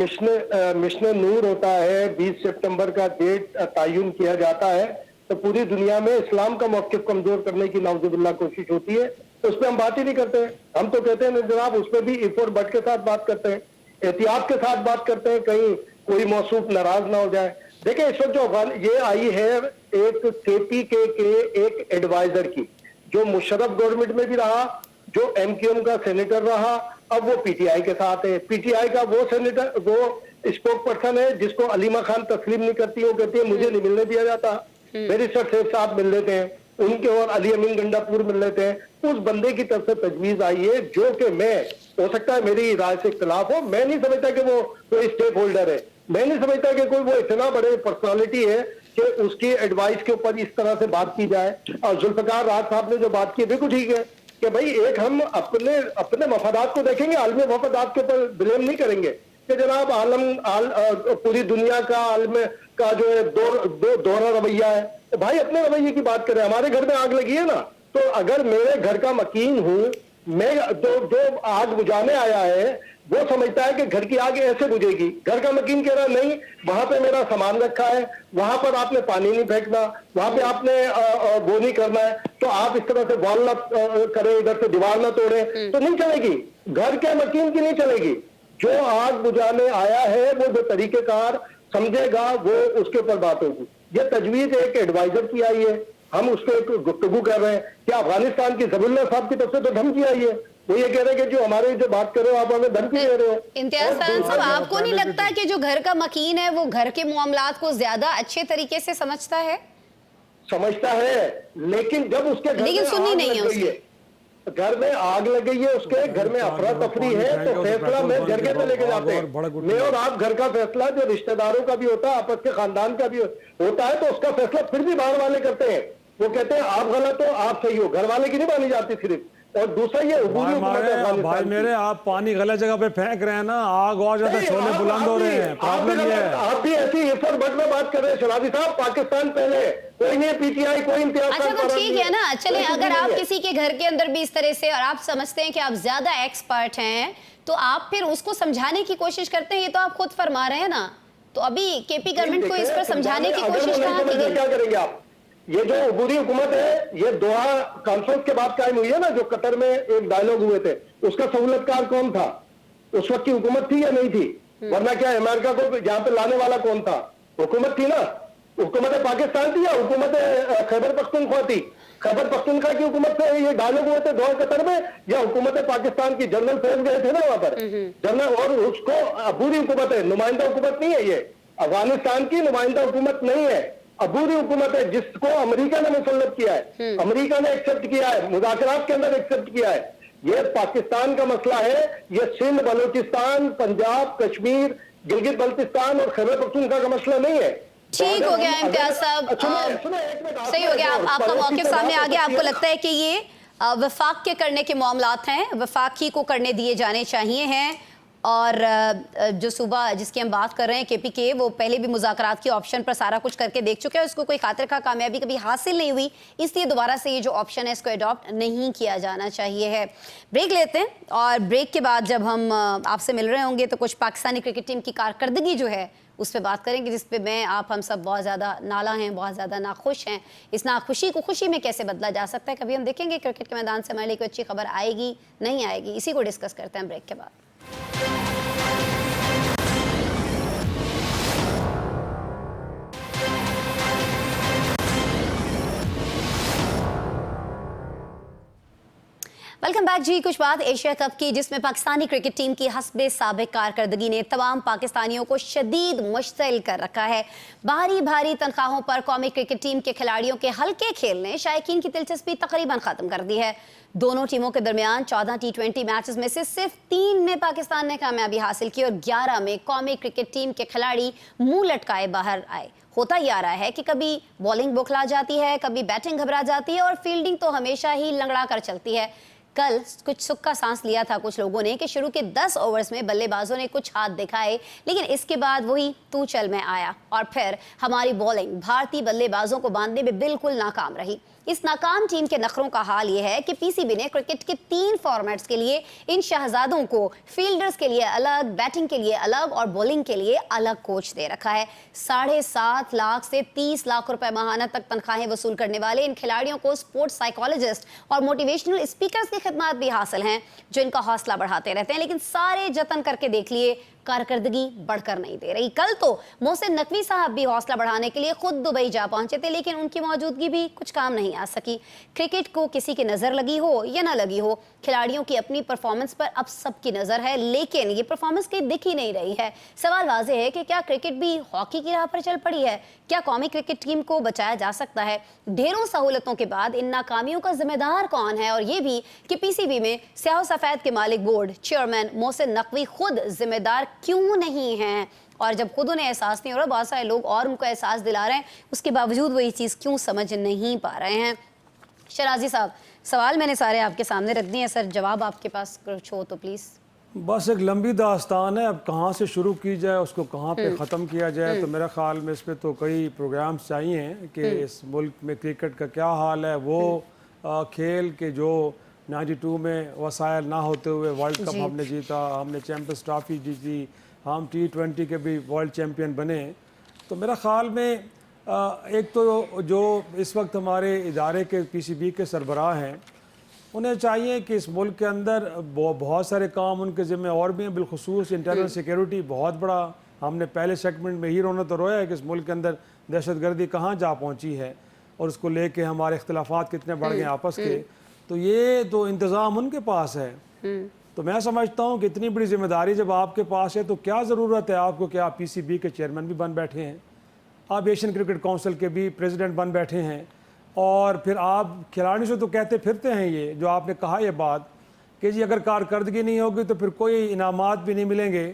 मिशन नूर होता है, 20 सितंबर का डेट तयन किया जाता है, तो पूरी दुनिया में इस्लाम का मौक़िफ़ कमजोर करने की नाउज़ुबिल्लाह कोशिश होती है। तो उस पर हम बात ही नहीं करते। हम तो कहते हैं जनाब, उस पर भी इफ़ और बट के साथ बात करते हैं, एहतियात के साथ बात करते हैं, कहीं कोई मौसूफ नाराज ना हो जाए। देखिए, इस वक्त जो ये आई है एक KPK के एक एडवाइजर की, जो मुशर्रफ गवर्नमेंट में भी रहा, जो MQM का सेनेटर रहा, अब वो PTI के साथ है। PTI का वो सेनेटर, वो स्पोक पर्सन है जिसको अलीमा खान तस्लीम नहीं करती, वो कहती है मुझे नहीं मिलने दिया जाता। बैरिस्टर सेफ साहब मिल लेते हैं उनके, और अली अमीन गंडापुर मिल लेते हैं। उस बंदे की तरफ से तजवीज आई है, जो कि मैं, हो सकता है मेरी राय से इख्तिलाफ हो, मैं नहीं समझता कि वो कोई स्टेक होल्डर है, मैं नहीं समझता कि कोई वो इतना बड़े पर्सनालिटी है कि उसकी एडवाइस के ऊपर इस तरह से बात की जाए। और जुल्फकार राज साहब ने जो बात की बिल्कुल ठीक है कि भाई एक हम अपने अपने मफादात को देखेंगे, आलमी मफादात के ऊपर ब्लेम नहीं करेंगे कि जनाब पूरी दुनिया का आलम का जो है दोहरा रवैया है। तो भाई अपने रवैये की बात करें। हमारे घर में आग लगी है ना, तो अगर मेरे घर का मकीन हूं मैं, जो आग बुझाने आया है वो समझता है कि घर की आग ऐसे बुझेगी, घर का मकीन कह रहा नहीं वहां पे मेरा सामान रखा है, वहां पर आपने पानी नहीं फेंकना, वहां पे आपने वो नहीं करना है, तो आप इस तरह से वॉल न करें, इधर से दीवार न तोड़े, तो नहीं चलेगी, घर के मकीन की नहीं चलेगी। जो आग बुझाने आया है वो जो तरीकेकार समझेगा वो उसके ऊपर बात होगी। ये तजवीज एक एडवाइजर की आई है, हम उसको एक गुफ्तगू कर रहे हैं कि अफगानिस्तान की जबीउल्लाह साहब की तरफ से तो धमकी आई है, वो ये कह रहे हैं कि जो हमारे जो बात कर रहे हो आप हमें धमकी दे रहे हो। इम्तियाज फरान साहब, आपको नहीं लगता कि जो घर का मकीन है वो घर के मामलात को ज्यादा अच्छे तरीके से समझता है? समझता है, लेकिन जब उसके घर लेकिन में सुननी आग नहीं लग है गई है, घर में आग लग गई है, उसके घर में अफरा तफरी है, तो फैसला मैं जरगे पे लेके जाते हैं। मैं और आप घर का फैसला जो रिश्तेदारों का भी होता है, आपस के खानदान का भी होता है, तो उसका फैसला फिर भी बाहर वाले करते हैं। वो कहते हैं आप गलत हो आप सही हो, घर वाले की नहीं मानी जाती सिर्फ। और दूसरा ये भाई मेरे आप पानी गलत जगह पे फेंक रहे हैं ना, आग और ज्यादा शोले बुलंद हो रहे हैं। प्रॉब्लम ये है आप भी ऐसी इफर बट में बात कर रहे हैं। शराबी साहब पाकिस्तान पहले, कोई नहीं पीटीआई कोई इम्तियाज। अच्छा तो ठीक है ना, चले अगर आप किसी के घर के अंदर भी इस तरह से और आप समझते हैं कि आप ज्यादा एक्सपर्ट हैं तो आप फिर उसको समझाने की कोशिश करते हैं, ये तो आप खुद फरमा रहे हैं ना। तो अभी केपी गवर्नमेंट को इस पर समझाने की कोशिश कहाँ की गई? क्या करेंगे आप? ये जो अबूरी हुकूमत है ये दोहा कॉन्फ्रेंस के बाद कायम हुई है ना, जो कतर में एक डायलॉग हुए थे, उसका सहूलतकार कौन था? उस वक्त की हुकूमत थी या नहीं थी? वरना क्या अमेरिका को यहाँ पे लाने वाला कौन था? हुकूमत थी ना। हुकूमत पाकिस्तान थी या हुकूमत खैबर पख्तूनख्वा थी? खैबर पख्तूनख्वा की हुकूमत से ये डायलॉग हुए थे दोहा कतर में, या हुकूमत पाकिस्तान की जनरल फैज गए थे ना वहां पर जनरल, और उसको अबूरी हुकूमत है, नुमाइंदा हुकूमत नहीं है। ये अफगानिस्तान की नुमाइंदा हुकूमत नहीं है, अबूरी हुकूमत है जिसको अमेरिका ने मुसल्लत किया है, अमेरिका ने एक्सेप्ट किया है, मुज़ाकरात के अंदर एक्सेप्ट किया है। ये पाकिस्तान का मसला है, ये सिंध बलूचिस्तान पंजाब कश्मीर गिलगित बल्तिस्तान और खैबर पख्तूनख्वा का मसला नहीं है। ठीक हो गया इम्तियाज साहब, सही हो गया, आपका मौके सामने आ गया। आपको लगता है कि ये वफाक के करने के मामलात हैं, वफाक ही को करने दिए जाने चाहिए हैं, और जो सूबा जिसकी हम बात कर रहे हैं केपीके, वो पहले भी मुज़ाकरात के ऑप्शन पर सारा कुछ करके देख चुके हैं, उसको कोई खातिर का कामयाबी कभी हासिल नहीं हुई, इसलिए दोबारा से ये जो ऑप्शन है इसको अडॉप्ट नहीं किया जाना चाहिए है। ब्रेक लेते हैं और ब्रेक के बाद जब हम आपसे मिल रहे होंगे तो कुछ पाकिस्तानी क्रिकेट टीम की कारकर्दगी जो है उस पर बात करेंगे, जिस पे मैं आप हम सब बहुत ज़्यादा नाला हैं, बहुत ज़्यादा नाखुश हैं। इस नाखुशी को खुशी में कैसे बदला जा सकता है, कभी हम देखेंगे क्रिकेट के मैदान से हमारे लिए कोई अच्छी खबर आएगी नहीं आएगी, इसी को डिस्कस करते हैं ब्रेक के बाद। वेलकम बैक जी। कुछ बात एशिया कप की, जिसमें पाकिस्तानी क्रिकेट टीम की हस्बे साबिक कारकर्दगी ने तमाम पाकिस्तानियों को शदीद मुश्तिल कर रखा है। भारी भारी तनख्वाहों पर कौमी क्रिकेट टीम के खिलाड़ियों के हल्के खेल ने शायकीन की दिलचस्पी तकरीबन ख़त्म कर दी है। दोनों टीमों के दरमियान 14 T20 मैचेस में से सिर्फ 3 में पाकिस्तान ने कामयाबी हासिल की और 11 में कौमी क्रिकेट टीम के खिलाड़ी मुंह लटकाए बाहर आए। होता ही आ रहा है कि कभी बॉलिंग बौखला जाती है, कभी बैटिंग घबरा जाती है और फील्डिंग तो हमेशा ही लंगड़ा कर चलती है। कल कुछ सुख का सांस लिया था कुछ लोगों ने कि शुरू के 10 ओवर्स में बल्लेबाजों ने कुछ हाथ दिखाए, लेकिन इसके बाद वही तू चल में आया और फिर हमारी बॉलिंग भारतीय बल्लेबाजों को बांधने में बिल्कुल नाकाम रही। इस नाकाम टीम के नखरों का हाल ये है कि पीसीबी ने क्रिकेट के 3 फॉर्मेट्स के लिए इन शहजादों को फील्डर्स के लिए अलग, बैटिंग के लिए अलग और बॉलिंग के लिए अलग कोच दे रखा है। 7.5 लाख से 30 लाख रुपए माहाना तक तनख्वाहें वसूल करने वाले इन खिलाड़ियों को स्पोर्ट्स साइकोलॉजिस्ट और मोटिवेशनल स्पीकर्स की खिदमत भी हासिल हैं, जो इनका हौसला बढ़ाते रहते हैं, लेकिन सारे जतन करके देख लिए कारकर्दगी बढ़कर नहीं दे रही। कल तो मोहसिन नकवी साहब भी हौसला बढ़ाने के लिए खुद दुबई जा पहुंचे थे, लेकिन उनकी मौजूदगी भी कुछ काम नहीं आ सकी। क्रिकेट को किसी की नजर लगी हो या ना लगी हो, खिलाड़ियों की अपनी परफॉर्मेंस पर अब सबकी नजर है, लेकिन ये परफॉर्मेंस कहीं दिख ही नहीं रही है। सवाल वाज़ेह है कि क्या क्रिकेट भी हॉकी की राह पर चल पड़ी है? क्या कौमी क्रिकेट टीम को बचाया जा सकता है? ढेरों सहूलतों के बाद इन नाकामियों का जिम्मेदार कौन है? और ये भी कि पीसीबी में स्याह सफेद के मालिक बोर्ड चेयरमैन मोहसिन नकवी खुद जिम्मेदार क्यों नहीं हैं? और जब खुद उन्हें एहसास नहीं हो रहा, बहुत सारे लोग और उनको एहसास दिला रहे हैं, उसके बावजूद वो ये चीज़ क्यों समझ नहीं पा रहे हैं। शराजी साहब, सवाल मैंने सारे आपके सामने रख दिए हैं सर, जवाब आपके पास कुछ हो तो प्लीज़। बस एक लंबी दास्तान है, अब कहाँ से शुरू की जाए, उसको कहाँ पे ख़त्म किया जाए। तो मेरा ख्याल में इस पे तो कई प्रोग्राम्स चाहिए कि इस मुल्क में क्रिकेट का क्या हाल है। वो खेल के जो 92 में वसायल ना होते हुए वर्ल्ड कप हमने जीता, हमने चैम्पियंस ट्रॉफी जीती, हम T20 के भी वर्ल्ड चैम्पियन बने। तो मेरा ख्याल में एक तो जो इस वक्त हमारे इदारे के PCB के सरबराह हैं, उन्हें चाहिए कि इस मुल्क के अंदर बहुत सारे काम उनके ज़िम्मे और भी हैं, बिलखुसूस इंटरनल सिक्योरिटी बहुत बड़ा। हमने पहले सेगमेंट में ही रोना तो रोया है कि इस मुल्क के अंदर दहशतगर्दी कहाँ जा पहुँची है और उसको लेके हमारे इख्तलाफात कितने बढ़ गए आपस के। तो ये तो इंतज़ाम उनके पास है। तो मैं समझता हूँ कि इतनी बड़ी जिम्मेदारी जब आपके पास है तो क्या ज़रूरत है आपको कि आप PCB के चेयरमैन भी बन बैठे हैं, आप एशियन क्रिकेट काउंसिल के भी प्रेसिडेंट बन बैठे हैं, और फिर आप खिलाड़ियों से तो कहते फिरते हैं ये जो आपने कहा ये बात कि जी अगर कारकर्दगी नहीं होगी तो फिर कोई इनामात भी नहीं मिलेंगे।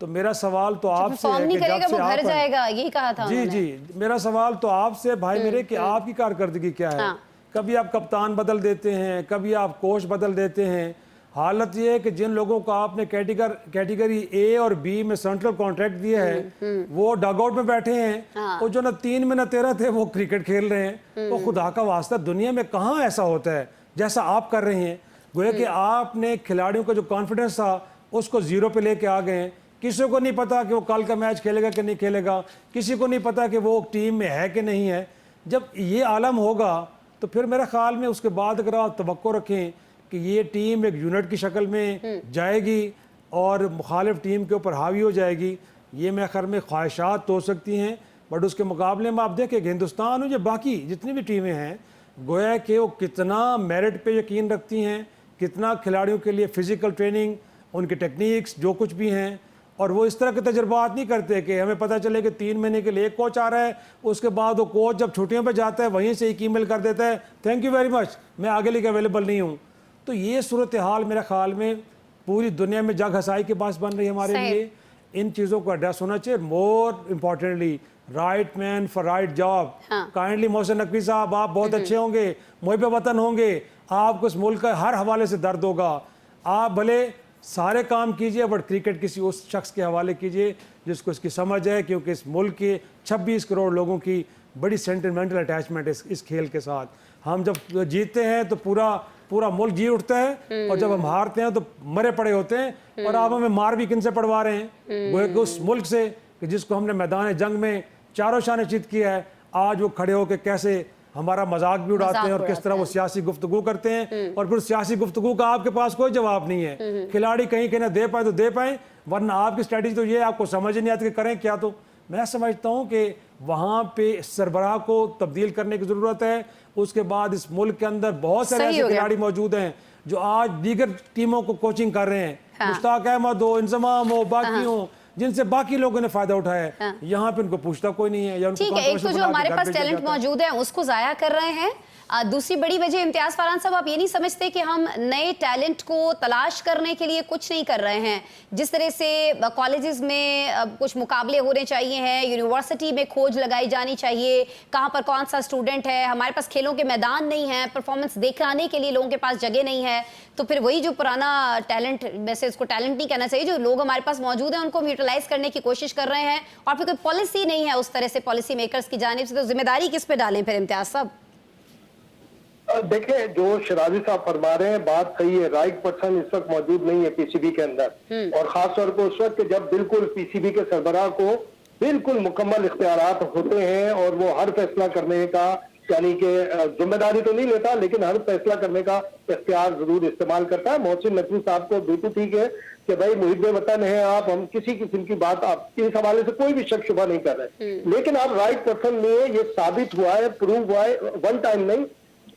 तो मेरा सवाल तो आपसे है कि जब से आप जाएगा, यही कहा था जी मेरा सवाल तो आपसे भाई मेरे कि आपकी कारकर्दगी क्या है। कभी आप कप्तान बदल देते हैं, कभी आप कोच बदल देते हैं। हालत ये है कि जिन लोगों को आपने कैटेगरी A और B में सेंट्रल कॉन्ट्रैक्ट दिया है वो डगआउट में बैठे हैं, और जो ना 3 में ना 13 थे वो क्रिकेट खेल रहे हैं। तो खुदा का वास्ता दुनिया में कहाँ ऐसा होता है जैसा आप कर रहे हैं। गोया कि आपने खिलाड़ियों का जो कॉन्फिडेंस था उसको जीरो पे लेके आ गए हैं। किसी को नहीं पता कि वो कल का मैच खेलेगा कि नहीं खेलेगा, किसी को नहीं पता कि वो टीम में है कि नहीं है। जब ये आलम होगा तो फिर मेरे ख्याल में उसके बाद अगर आप तवक्को रखें कि ये टीम एक यूनिट की शक्ल में जाएगी और मुखालिफ टीम के ऊपर हावी हो जाएगी, ये मेरे ख्याल में ख्वाहिशात तो हो सकती हैं। बट उसके मुकाबले में आप देखें कि हिंदुस्तान और जो बाकी जितनी भी टीमें हैं, गोया कि वो कितना मेरिट पे यकीन रखती हैं, कितना खिलाड़ियों के लिए फ़िज़िकल ट्रेनिंग, उनके टेक्निक्स जो कुछ भी हैं, और वो इस तरह के तजर्बात नहीं करते कि हमें पता चले कि 3 महीने के लिए एक कोच आ रहा है, उसके बाद वो कोच जब छुट्टियों पे जाता है वहीं से एक ईमेल कर देता है थैंक यू वेरी मच, मैं आगे लिए अवेलेबल नहीं हूँ। तो ये सूरत हाल मेरे ख्याल में पूरी दुनिया में जग हसाई के पास बन रही है हमारे लिए। इन चीज़ों को एड्रेस होना चाहिए। More importantly right man for right job. Kindly Mohsin Naqvi साहब, आप बहुत अच्छे होंगे, मुहिब वतन होंगे, आपको इस मुल्क का हर हवाले से दर्द होगा। आप भले सारे काम कीजिए बट क्रिकेट किसी उस शख्स के हवाले कीजिए जिसको इसकी समझ है, क्योंकि इस मुल्क के 26 करोड़ लोगों की बड़ी सेंटिमेंटल अटैचमेंट है इस खेल के साथ। हम जब जीतते हैं तो पूरा मुल्क जी उठता है, और जब हम हारते हैं तो मरे पड़े होते हैं। और आप हमें मार भी किन से पड़वा रहे हैं? वो एक उस मुल्क से कि जिसको हमने मैदान जंग में चारों शान चित किया है। आज वो खड़े होकर कैसे हमारा मजाक भी उड़ाते हैं और किस तरह वो सियासी गुफ्तगू करते हैं, और फिर सियासी गुफ्तगू का आपके पास कोई जवाब नहीं है। खिलाड़ी कहीं कहीं दे पाए तो दे पाए, वरना आपकी स्ट्रेटजी तो ये आपको समझ नहीं आती कि करें क्या। तो मैं समझता हूँ कि वहाँ पे सरबराह को तब्दील करने की ज़रूरत है। उसके बाद इस मुल्क के अंदर बहुत सारे ऐसे खिलाड़ी मौजूद हैं जो आज दीगर टीमों को कोचिंग कर रहे हैं। मुश्ताक अहमद हो, इंजमाम हो, बाकी हो, जिनसे बाकी लोगों ने फायदा उठाया है। यहाँ पे उनको पूछता कोई नहीं है। ठीक है, एक तो जो हमारे पास टैलेंट मौजूद है उसको जाया कर रहे हैं। दूसरी बड़ी वजह, इम्तियाज फरहान साहब, आप ये नहीं समझते कि हम नए टैलेंट को तलाश करने के लिए कुछ नहीं कर रहे हैं? जिस तरह से कॉलेजेस में कुछ मुकाबले होने चाहिए हैं, यूनिवर्सिटी में खोज लगाई जानी चाहिए कहाँ पर कौन सा स्टूडेंट है। हमारे पास खेलों के मैदान नहीं है, परफॉर्मेंस दिखाने के लिए लोगों के पास जगह नहीं है। तो फिर वही जो पुराना टैलेंट, वैसे इसको टैलेंट नहीं कहना चाहिए, जो लोग हमारे पास मौजूद हैं उनको हम यूटिलाइज करने की कोशिश कर रहे हैं, और फिर कोई पॉलिसी नहीं है उस तरह से पॉलिसी मेकर्स की जानिब से। तो जिम्मेदारी किस पे डालें फिर इम्तियाज साहब? देखें, जो शराजी साहब फरमा रहे हैं बात सही है। राइट पर्सन इस वक्त मौजूद नहीं है PCB के अंदर, और खास तौर पर उस वक्त जब बिल्कुल PCB के सरबराह को बिल्कुल मुकम्मल इख्तियारात होते हैं और वो हर फैसला करने का, यानी कि जिम्मेदारी तो नहीं लेता लेकिन हर फैसला करने का इख्तियार जरूर इस्तेमाल करता है। मोहसिन नकवी साहब को बिल्कुल ठीक है कि भाई मुहिब वतन है आप, हम किसी किस्म की बात आप इस हवाले से कोई भी शक शुबा नहीं कर रहे, लेकिन आप राइट पर्सन नहीं है। ये साबित हुआ है, प्रूव हुआ है, वन टाइम नहीं,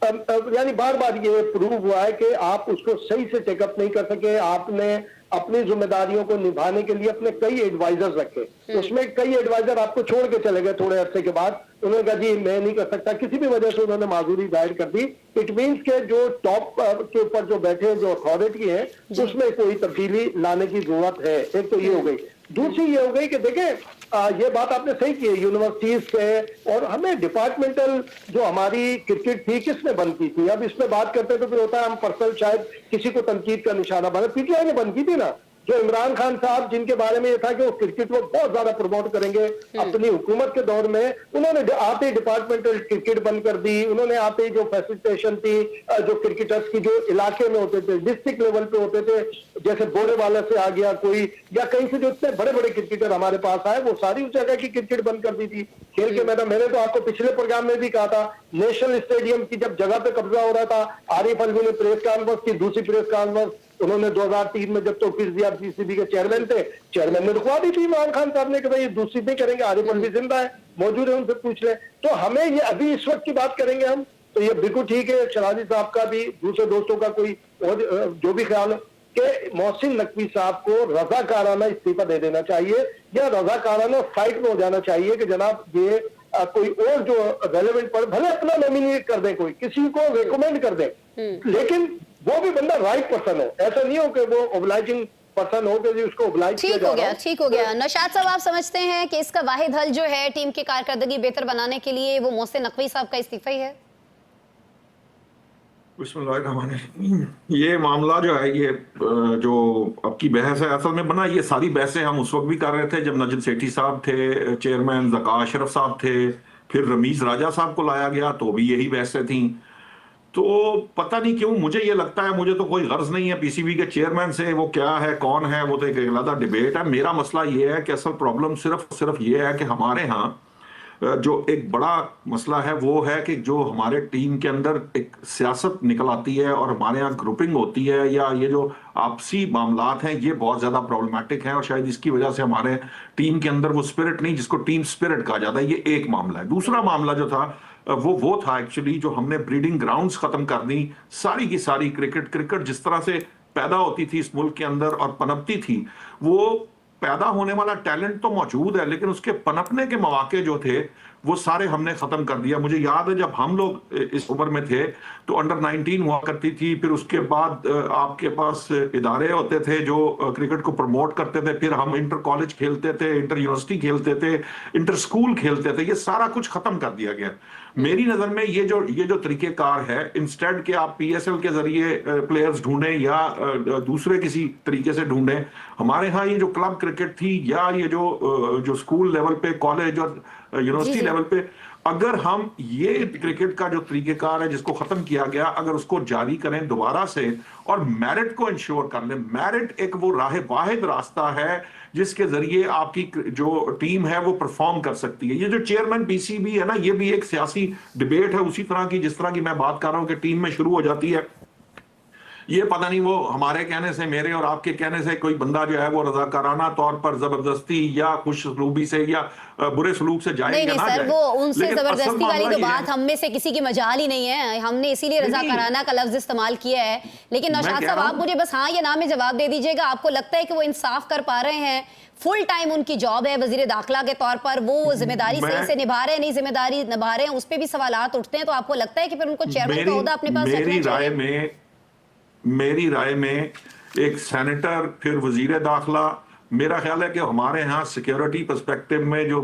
यानी बार बार ये प्रूव हुआ है कि आप उसको सही से चेकअप नहीं कर सके। आपने अपनी जिम्मेदारियों को निभाने के लिए अपने कई एडवाइजर्स रखे, उसमें कई एडवाइजर आपको छोड़ के चले गए थोड़े अरसे के बाद। उन्होंने कहा जी मैं नहीं कर सकता, किसी भी वजह से उन्होंने माजूरी जाहिर कर दी। इट मीन्स के जो टॉप के ऊपर जो बैठे जो अथॉरिटी है उसमें कोई तब्दीली लाने की जरूरत है। एक तो ये हो गई। दूसरी ये हो गई कि देखें ये बात आपने सही की है, यूनिवर्सिटीज से और हमें डिपार्टमेंटल जो हमारी क्रिकेट थी किसने बंद की थी। अब इसमें बात करते तो फिर होता है हम पर्सनल शायद किसी को तनकीद का निशाना बना, पीटीआई ने बंद की थी ना, जो इमरान खान साहब जिनके बारे में ये था कि वो क्रिकेट को बहुत ज्यादा प्रमोट करेंगे अपनी हुकूमत के दौर में, उन्होंने आते ही डिपार्टमेंटल क्रिकेट बंद कर दी। उन्होंने आते ही जो फैसिलिटेशन थी जो क्रिकेटर्स की जो इलाके में होते थे, डिस्ट्रिक्ट लेवल पे होते थे, जैसे बोरेवाला से आ गया कोई या कहीं से जो इतने बड़े बड़े क्रिकेटर हमारे पास आए, वो सारी उस जगह की क्रिकेट बंद कर दी थी। खेल के मैदान, मैंने तो आपको पिछले प्रोग्राम में भी कहा था, नेशनल स्टेडियम की जब जगह पे कब्जा हो रहा था, आरिफ अलवी ने प्रेस कॉन्फ्रेंस की, दूसरी प्रेस कॉन्फ्रेंस उन्होंने 2003 में जब तौकीर दिया पीसीबी के चेयरमैन थे, चेयरमैन ने रुकवा दी थी इमरान खान साहब ने कि भाई ये दूसरी नहीं करेंगे, आरिफ अलवी जिंदा है, मौजूद है, उनसे पूछ लें। तो हमें ये अभी इस वक्त की बात करेंगे हम, तो ये बिल्कुल ठीक है, शराजी साहब का भी, दूसरे दोस्तों का कोई और जो भी ख्याल हो कि मोहसिन नकवी साहब को रजाकाराना इस्तीफा दे देना चाहिए या रजाकाराना फाइट में हो जाना चाहिए कि जनाब ये कोई और जो रेलेवेंट पर भले अपना नॉमिनेट कर दें, कोई किसी को रिकमेंड कर दें, लेकिन वो भी बंदा राइट पर्सन हो। ऐसा नहीं हो कि वो ओबलाइजिंग पर्सन हो कि उसको ओबलाइज किया जा रहा हो। ठीक हो गया। नौशाद साहब, आप समझते हैं कि इसका वाहिद हल जो है टीम की कारकर्दगी बेहतर बनाने के लिए वो मोहसिन नकवी साहब का इस्तीफा ही है? ये मामला जो है, ये जो अब की बहस है, असल में बना ये सारी बहसें हम उस वक्त भी कर रहे थे जब नजम सेठी साहब थे चेयरमैन, ज़का अशरफ साहब थे, फिर रमीज राजा साहब को लाया गया तो भी यही बहसें थी। तो पता नहीं क्यों मुझे ये लगता है, मुझे तो कोई गर्ज नहीं है पीसीबी के चेयरमैन से, वो क्या है कौन है वो तो एक अलग डिबेट है। मेरा मसला ये है कि असल प्रॉब्लम सिर्फ ये है कि हमारे यहाँ जो एक बड़ा मसला है वो है कि जो हमारे टीम के अंदर एक सियासत निकल आती है और हमारे यहाँ ग्रुपिंग होती है, या ये जो आपसी मामलात हैं ये बहुत ज्यादा प्रॉब्लमैटिक है, और शायद इसकी वजह से हमारे टीम के अंदर वो स्पिरिट नहीं, जिसको टीम स्पिरिट कहा जाता है, ये एक मामला है। दूसरा मामला जो था वो था एक्चुअली जो हमने ब्रीडिंग ग्राउंड्स खत्म कर दी, सारी की सारी क्रिकेट जिस तरह से पैदा होती थी इस मुल्क के अंदर और पनपती थी, वो पैदा होने वाला टैलेंट तो मौजूद है लेकिन उसके पनपने के मौके जो थे वो सारे हमने खत्म कर दिया। मुझे याद है जब हम लोग इस उम्र में थे तो अंडर 19 हुआ करती थी, फिर उसके बाद आपके पास इदारे होते थे जो क्रिकेट को प्रमोट करते थे, फिर हम इंटर कॉलेज खेलते थे, इंटर यूनिवर्सिटी खेलते थे, इंटर स्कूल खेलते थे, ये सारा कुछ खत्म कर दिया गया। मेरी नजर में ये जो तरीकेकार है, इंस्टेड के आप पीएसएल के जरिए प्लेयर्स ढूंढें या दूसरे किसी तरीके से ढूंढें, हमारे यहाँ ये जो क्लब क्रिकेट थी या ये जो स्कूल लेवल पे, कॉलेज और यूनिवर्सिटी लेवल पे, अगर हम ये क्रिकेट का जो तरीकेकार है जिसको खत्म किया गया, अगर उसको जारी करें दोबारा से और मेरिट को इंश्योर कर लें, मेरिट एक वो वाहिद रास्ता है जिसके जरिए आपकी जो टीम है वो परफॉर्म कर सकती है। ये जो चेयरमैन पीसीबी है ना, ये भी एक सियासी डिबेट है उसी तरह की जिस तरह की मैं बात कर रहा हूं कि टीम में शुरू हो जाती है। ये पता नहीं वो हमारे कहने से, मेरे और आपके कहने से कोई बंदा जो है वो रजाकाराना तौर पर जबरदस्ती या खुश सलूबी से या बुरे सलूक से जाए या ना जाए, वो उनसे जबरदस्ती वाली तो बात हम में से किसी की मजाल ही नहीं है, हमने इसीलिए रजाकाराना का लफ्ज इस्तेमाल किया है। लेकिन नौशाद साहब, आप मुझे बस हाँ या ना में जवाब दे दीजिएगा, आपको लगता है कि वो इंसाफ कर पा रहे हैं? फुल टाइम उनकी जॉब है वजीर दाखिला के तौर पर, वो जिम्मेदारी सही से निभा रहे हैं, नहीं जिम्मेदारी निभा रहे हैं, उस पर भी सवालात उठते हैं, तो आपको लगता है कि फिर उनको चेयरमैन का ओहदा अपने पास रखना चाहिए? मेरी राय में एक सेनेटर, फिर वजीर दाखिला, मेरा ख्याल है कि हमारे यहाँ सिक्योरिटी पर्सपेक्टिव में जो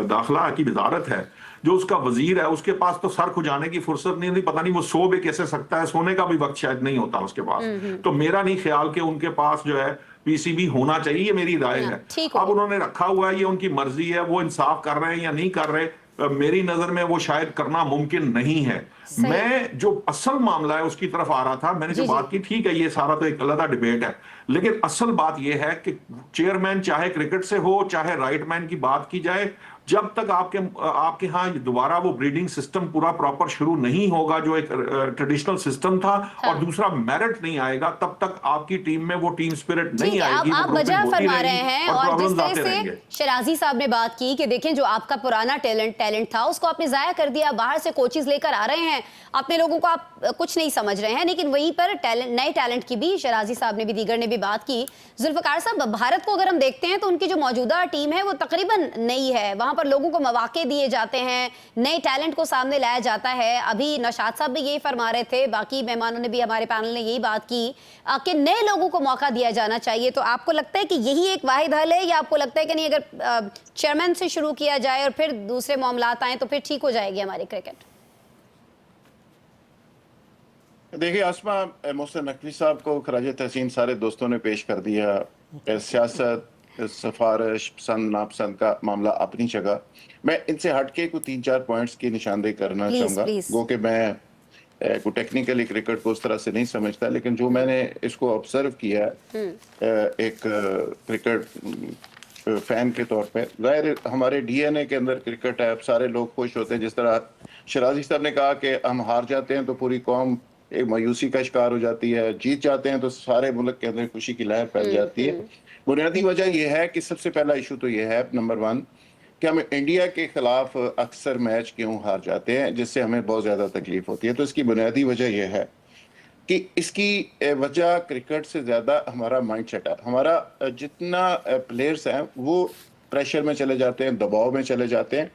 दाखिला की वजारत है, जो उसका वजीर है, उसके पास तो सर खुजाने की फुर्सत नहीं, पता नहीं वो सो भी कैसे सकता है, सोने का भी वक्त शायद नहीं होता उसके पास। तो मेरा नहीं ख्याल कि उनके पास जो है पीसीबी होना चाहिए, ये मेरी राय है। अब उन्होंने रखा हुआ है, ये उनकी मर्जी है, वो इंसाफ कर रहे हैं या नहीं कर रहे, मेरी नजर में वो शायद करना मुमकिन नहीं है। मैं जो असल मामला है उसकी तरफ आ रहा था, मैंने जो बात की, ठीक है ये सारा तो एक अलग डिबेट है, लेकिन असल बात यह है कि चेयरमैन चाहे क्रिकेट से हो चाहे राइटमैन की बात की जाए, जब तक आपके यहाँ दोबारा वो ब्रीडिंग सिस्टम पूरा प्रॉपर शुरू नहीं होगा जो एक ट्रेडिशनल सिस्टम था, और दूसरा मेरिट नहीं आएगा, तब तक आपकी टीम में वो टीम स्पिरिट नहीं आएगी। आप वजह फरमा रहे हैं, और जिस तरह से शराजी साहब ने बात की कि देखें जो आपका पुराना टैलेंट था उसको आपने जाया कर दिया, बाहर से कोचेस लेकर आ रहे हैं, अपने लोगों को आप कुछ नहीं समझ रहे हैं, लेकिन वहीं पर नए टैलेंट की भी शराजी साहब ने भी, दीगर ने भी बात की। जुल्फकार साहब, भारत को अगर हम देखते हैं तो उनकी जो मौजूदा टीम है वो तकरीबन नई है, वहां पर लोगों को मौके दिए जाते हैं, नए टैलेंट को सामने लाया जाता है। अभी नौशाद साहब भी यही फरमा रहे थे, बाकी मेहमानों ने भी, हमारे पैनल ने यही बात की कि नए लोगों को मौका दिया जाना चाहिए। तो आपको लगता है कि यही एक वाहिद हल है, या आपको लगता है कि नहीं, अगर चेयरमैन से शुरू किया जाए और फिर दूसरे मामलात आए तो फिर ठीक हो जाएगी हमारी क्रिकेट? देखिए आसमा, मोहसिन नकवी साहब को खराज तहसीन सारे दोस्तों ने पेश कर दिया। सियासत, सिफारिश, पसंद नापसंद का मामला अपनी जगह। मैं इनसे हटके कुछ 3-4 पॉइंट्स की निशानदेही करना चाहूँगा। गो कि मैं को टेक्निकली क्रिकेट को उस तरह से नहीं समझता, लेकिन जो मैंने इसको ऑब्जर्व किया एक क्रिकेट फैन के तौर पे, जाहिर हमारे डीएनए के अंदर क्रिकेट है। अब सारे लोग खुश होते हैं, जिस तरह शराजी साहब ने कहा कि हम हार जाते हैं तो पूरी कौम एक मायूसी का शिकार हो जाती है, जीत जाते हैं तो सारे मुल्क के अंदर खुशी की लहर फैल जाती है। बुनियादी वजह यह है कि सबसे पहला इशू तो यह है, नंबर 1, कि हम इंडिया के खिलाफ अक्सर मैच क्यों हार जाते हैं, जिससे हमें बहुत ज़्यादा तकलीफ होती है। तो इसकी बुनियादी वजह यह है कि इसकी वजह क्रिकेट से ज़्यादा हमारा माइंड सेट है। हमारा जितना प्लेयर्स हैं वो प्रेशर में चले जाते हैं, दबाव में चले जाते हैं,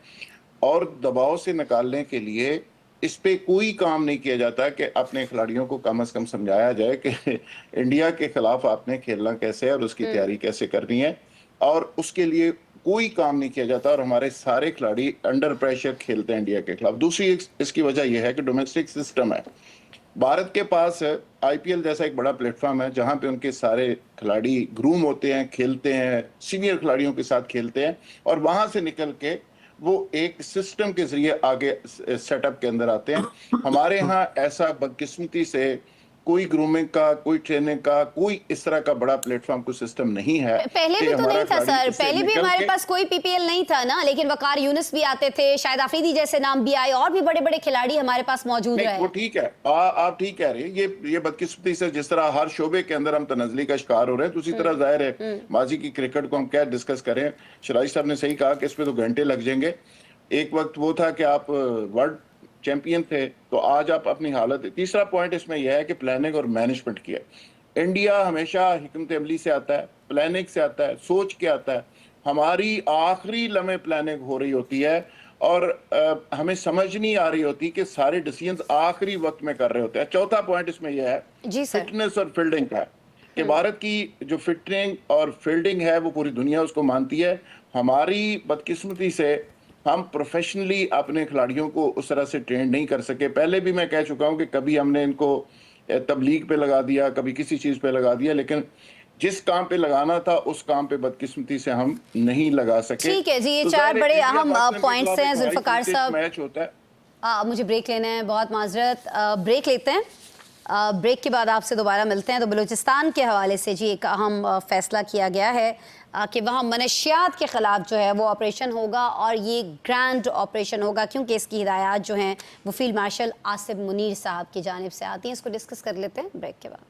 और दबाव से निकालने के लिए इस पे कोई काम नहीं किया जाता कि अपने खिलाड़ियों को कम से कम समझाया जाए कि इंडिया के खिलाफ आपने खेलना कैसे है और उसकी तैयारी कैसे करनी है, और उसके लिए कोई काम नहीं किया जाता। और हमारे सारे खिलाड़ी अंडर प्रेशर खेलते हैं इंडिया के खिलाफ। दूसरी इसकी वजह यह है कि डोमेस्टिक सिस्टम है। भारत के पास आईपीएल जैसा एक बड़ा प्लेटफॉर्म है जहां पे उनके सारे खिलाड़ी ग्रूम होते हैं, खेलते हैं, सीनियर खिलाड़ियों के साथ खेलते हैं, और वहां से निकल के वो एक सिस्टम के जरिए आगे सेटअप के अंदर आते हैं। हमारे यहाँ ऐसा बदकिस्मती से कोई ग्रूमिंग का, कोई ट्रेनिंग का, कोई इस तरह का बड़ा प्लेटफॉर्म को सिस्टम नहीं है। पहले भी तो नहीं था सर, पहले भी हमारे पास कोई पीपीएल नहीं था ना, लेकिन वकार यूनुस भी आते थे, शायद आफरीदी जैसे नाम भी आए, और भी बड़े बड़े खिलाड़ी हमारे पास मौजूद रहे। वो ठीक है, आप ठीक कह रहे हैं। ये बदकिस्मती से जिस तरह हर शोबे के अंदर हम तनजली का शिकार हो रहे हैं, तो उसी तरह जाहिर है माजी की क्रिकेट को हम क्या डिस्कस करें। शराजी साहब ने सही कहा कि इस पे तो घंटे लग जाएंगे। एक वक्त वो था कि आप वर्ल्ड चैंपियन थे, तो आज आप अपनी हालत। तीसरा पॉइंट इसमें यह है कि प्लानिंग और मैनेजमेंट की है। इंडिया हमेशा हिकमत अमली से आता है, प्लानिंग से आता है, सोच के आता है। हमारी आखिरी लम्हे प्लानिंग हो रही होती है, और हमें समझ नहीं आ रही होती कि सारे डिसीजंस आखिरी वक्त में कर रहे होते हैं। चौथा पॉइंट इसमें यह है फिटनेस और फील्डिंग का, कि भारत की जो फिटनेस और फील्डिंग है वो पूरी दुनिया उसको मानती है। हमारी बदकिस्मती से हम प्रोफेशनली अपने खिलाड़ियों को उस तरह से ट्रेन नहीं कर सके। पहले भी मैं कह चुका हूं कि कभी हमने इनको तबलीग पे लगा दिया, कभी किसी चीज पे लगा दिया, लेकिन जिस काम पे लगाना था उस काम पे बदकिस्मती से हम नहीं लगा सके। ठीक है जी, ये 4 बड़े अहम पॉइंट्स हैं जुल्फकार साहब। मैच होता है, मुझे ब्रेक लेना है, बहुत माजरत, ब्रेक लेते हैं। ब्रेक के बाद आपसे दोबारा मिलते हैं। तो बलूचिस्तान के हवाले से जी एक अहम फैसला किया गया है कि वहाँ मनशियात के ख़िलाफ़ जो है वो ऑपरेशन होगा, और ये ग्रैंड ऑपरेशन होगा, क्योंकि इसकी हिदायत जो हैं वो फील्ड मार्शल आसिफ मुनीर साहब की जानिब से आती हैं। इसको डिस्कस कर लेते हैं ब्रेक के बाद।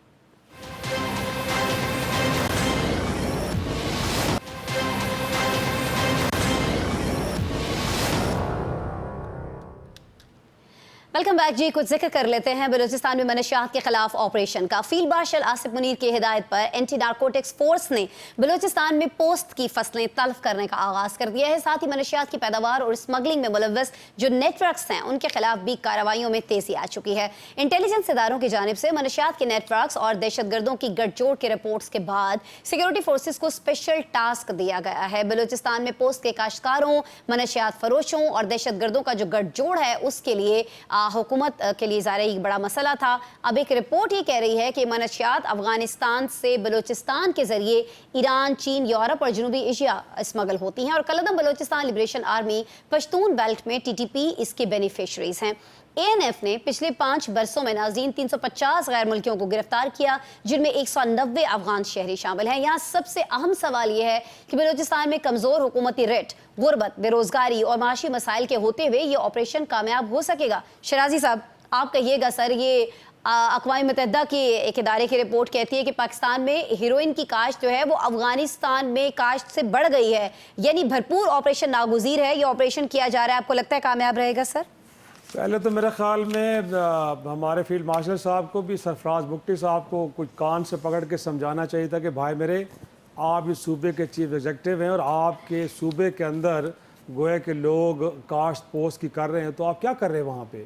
वेलकम बैक जी। कुछ जिक्र कर लेते हैं बलूचिस्तान में मनशियात के खिलाफ ऑपरेशन का। फील्ड मार्शल आसिफ मुनीर की हिदायत पर एंटी नारकोटिक्स फोर्स ने बलूचिस्तान में पोस्त की फसलें तल्फ करने का आगाज कर दिया है। साथ ही मनशियात की पैदावार और स्मगलिंग में मुलव्वस जो नेटवर्क्स हैं उनके खिलाफ भी कार्रवाइयों में तेजी आ चुकी है। इंटेलिजेंस इदारों की जानिब से मनशियात के नेटवर्क्स और दहशतगर्दों की गठजोड़ के रिपोर्ट्स के बाद सिक्योरिटी फोर्सेज को स्पेशल टास्क दिया गया है। बलूचिस्तान में पोस्त के काश्तकारों, मनशियात फरोशों और दहशतगर्दों का जो गठजोड़ है उसके लिए हुकूमत के लिए ज़ाहिर एक बड़ा मसला था। अब एक रिपोर्ट ये कह रही है कि मनशियात अफगानिस्तान से बलूचिस्तान के जरिए ईरान, चीन, यूरोप और जनूबी एशिया स्मगल होती हैं, और कलदम Balochistan liberation army Pashtun belt में टीटीपी इसके बेनिफिशरीज हैं। एएनएफ ने पिछले 5 बरसों में नाज़रीन 350 गैर मुल्कियों को गिरफ्तार किया, जिनमें 190 अफगान शहरी शामिल हैं। यहाँ सबसे अहम सवाल यह है कि बलूचिस्तान में कमज़ोर हुकूमती रेट, गुर्बत, बेरोजगारी और माशी मसाइल के होते हुए ये ऑपरेशन कामयाब हो सकेगा? शराजी साहब आप कहिएगा। सर, ये अक़वाम मुत्तहिदा की एक इदारे की रिपोर्ट कहती है कि पाकिस्तान में हीरोइन की काश्त जो है वो अफगानिस्तान में काश्त से बढ़ गई है, यानी भरपूर ऑपरेशन नागुज़ीर है। ये ऑपरेशन किया जा रहा है, आपको लगता है कामयाब रहेगा? सर, पहले तो मेरे ख्याल में हमारे फील्ड मार्शल साहब को भी, सरफराज बुगटी साहब को कुछ कान से पकड़ के समझाना चाहिए था कि भाई मेरे, आप इस सूबे के चीफ एग्जीक्यूटिव हैं और आपके सूबे के अंदर गोया के लोग काश्त पोस्ट की कर रहे हैं, तो आप क्या कर रहे हैं वहाँ पे?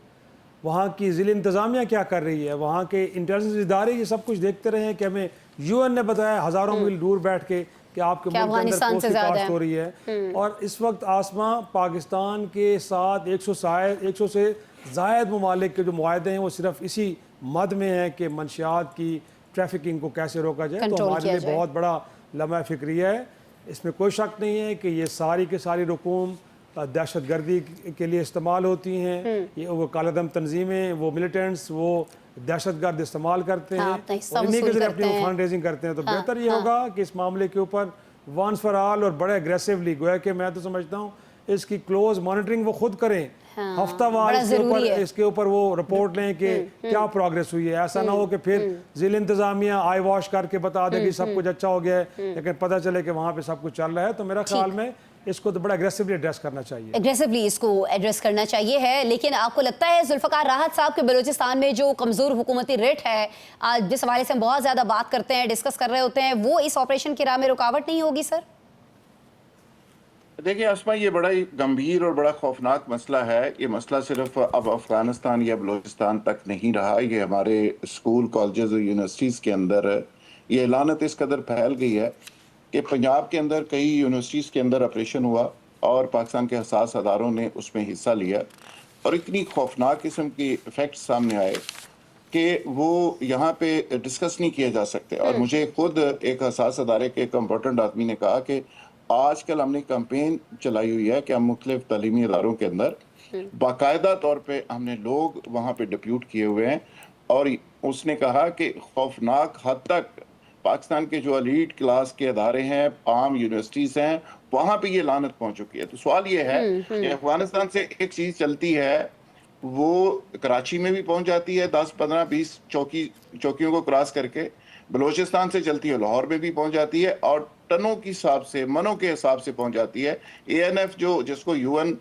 वहाँ की ज़िले इंतज़ामिया क्या कर रही है? वहाँ के इंटेलिजेंस इदारे ये सब कुछ देखते रहे हैं कि हमें यूएन ने बताया हज़ारों मील दूर बैठ के कि आपके मुल्क के अंदर पोस्ट की काश्त हो रही है। और इस वक्त आसमा पाकिस्तान के साथ 100 से ज़ायद ममालिक के जो मुआहदे हैं वो सिर्फ इसी मद में है कि मंशियात की ट्रैफिकिंग को कैसे रोका जाए। तो हमारे लिए बहुत बड़ा लम्हा फ़िक्रिया है, इसमें कोई शक नहीं है कि ये सारी के सारी रकूम दहशतगर्दी के लिए इस्तेमाल होती हैं। ये वो कालादम तंजीमें, वो मिलिटेंट्स, वो दहशतगर्द इस्तेमाल करते हैं और इन्हीं के जरिए अपनी फंड रेजिंग करते हैं। तो बेहतर ये होगा कि इस मामले के ऊपर वंस फॉर ऑल और बड़े एग्रेसिवली, गोया कि मैं तो समझता हूँ इसकी क्लोज मॉनिटरिंग वो खुद करें, हफ्तावार इसके ऊपर वो रिपोर्ट लें कि क्या प्रोग्रेस हुई है। ऐसा ना हो कि फिर जिला इंतजामिया आई वॉश करके बता दे कि सब कुछ अच्छा हो गया है लेकिन पता चले कि वहाँ पे सब कुछ चल रहा है। तो मेरा ख्याल में इसको तो बड़ा एग्रेसिवली एड्रेस करना चाहिए, एग्रेसिवली इसको एड्रेस करना चाहिए है। लेकिन आपको लगता है जुल्फकार राहत साहब के बलूचिस्तान में जो कमजोर हुकूमती रेट है, आज जिस हवाले से हम बहुत ज्यादा बात करते हैं, डिस्कस कर रहे होते हैं, वो इस ऑपरेशन की राह में रुकावट नहीं होगी सर? देखिए आसमा, ये बड़ा ही गंभीर और बड़ा खौफनाक मसला है। ये मसला सिर्फ अब अफगानिस्तान या बलूचिस्तान तक नहीं रहा, ये हमारे स्कूल, कॉलेजेस और यूनिवर्सिटीज़ के अंदर ये लानत इस कदर फैल गई है कि पंजाब के अंदर कई यूनिवर्सिटीज़ के अंदर ऑपरेशन हुआ और पाकिस्तान के हसास अदारों ने उसमें हिस्सा लिया और इतनी खौफनाक किस्म की इफ़ेक्ट सामने आए कि वो यहाँ पे डिस्कस नहीं किए जा सकते। और मुझे खुद एक हसास अदारे के एक इम्पोर्टेंट आदमी ने कहा कि आजकल हमने कैंपेन चलाई हुई है कि हम मुख्तलिफ तालीमी इदारों के अंदर बाकायदा तौर पे हमने लोग वहाँ पे डिप्यूट किए हुए हैं। और उसने कहा कि खौफनाक हद तक पाकिस्तान के जो अलीट क्लास के अदारे हैं, आम यूनिवर्सिटीज़ हैं, वहाँ पे ये लानत पहुँच चुकी है। तो सवाल ये है कि अफगानिस्तान से एक चीज़ चलती है, वो कराची में भी पहुँच जाती है 10, 15, 20 चौकियों को क्रॉस करके, बलोचिस्तान से चलती है लाहौर में भी पहुँच जाती है और टनों के हिसाब से, मनों के हिसाब से पहुँच जाती है। ANF जिसको UN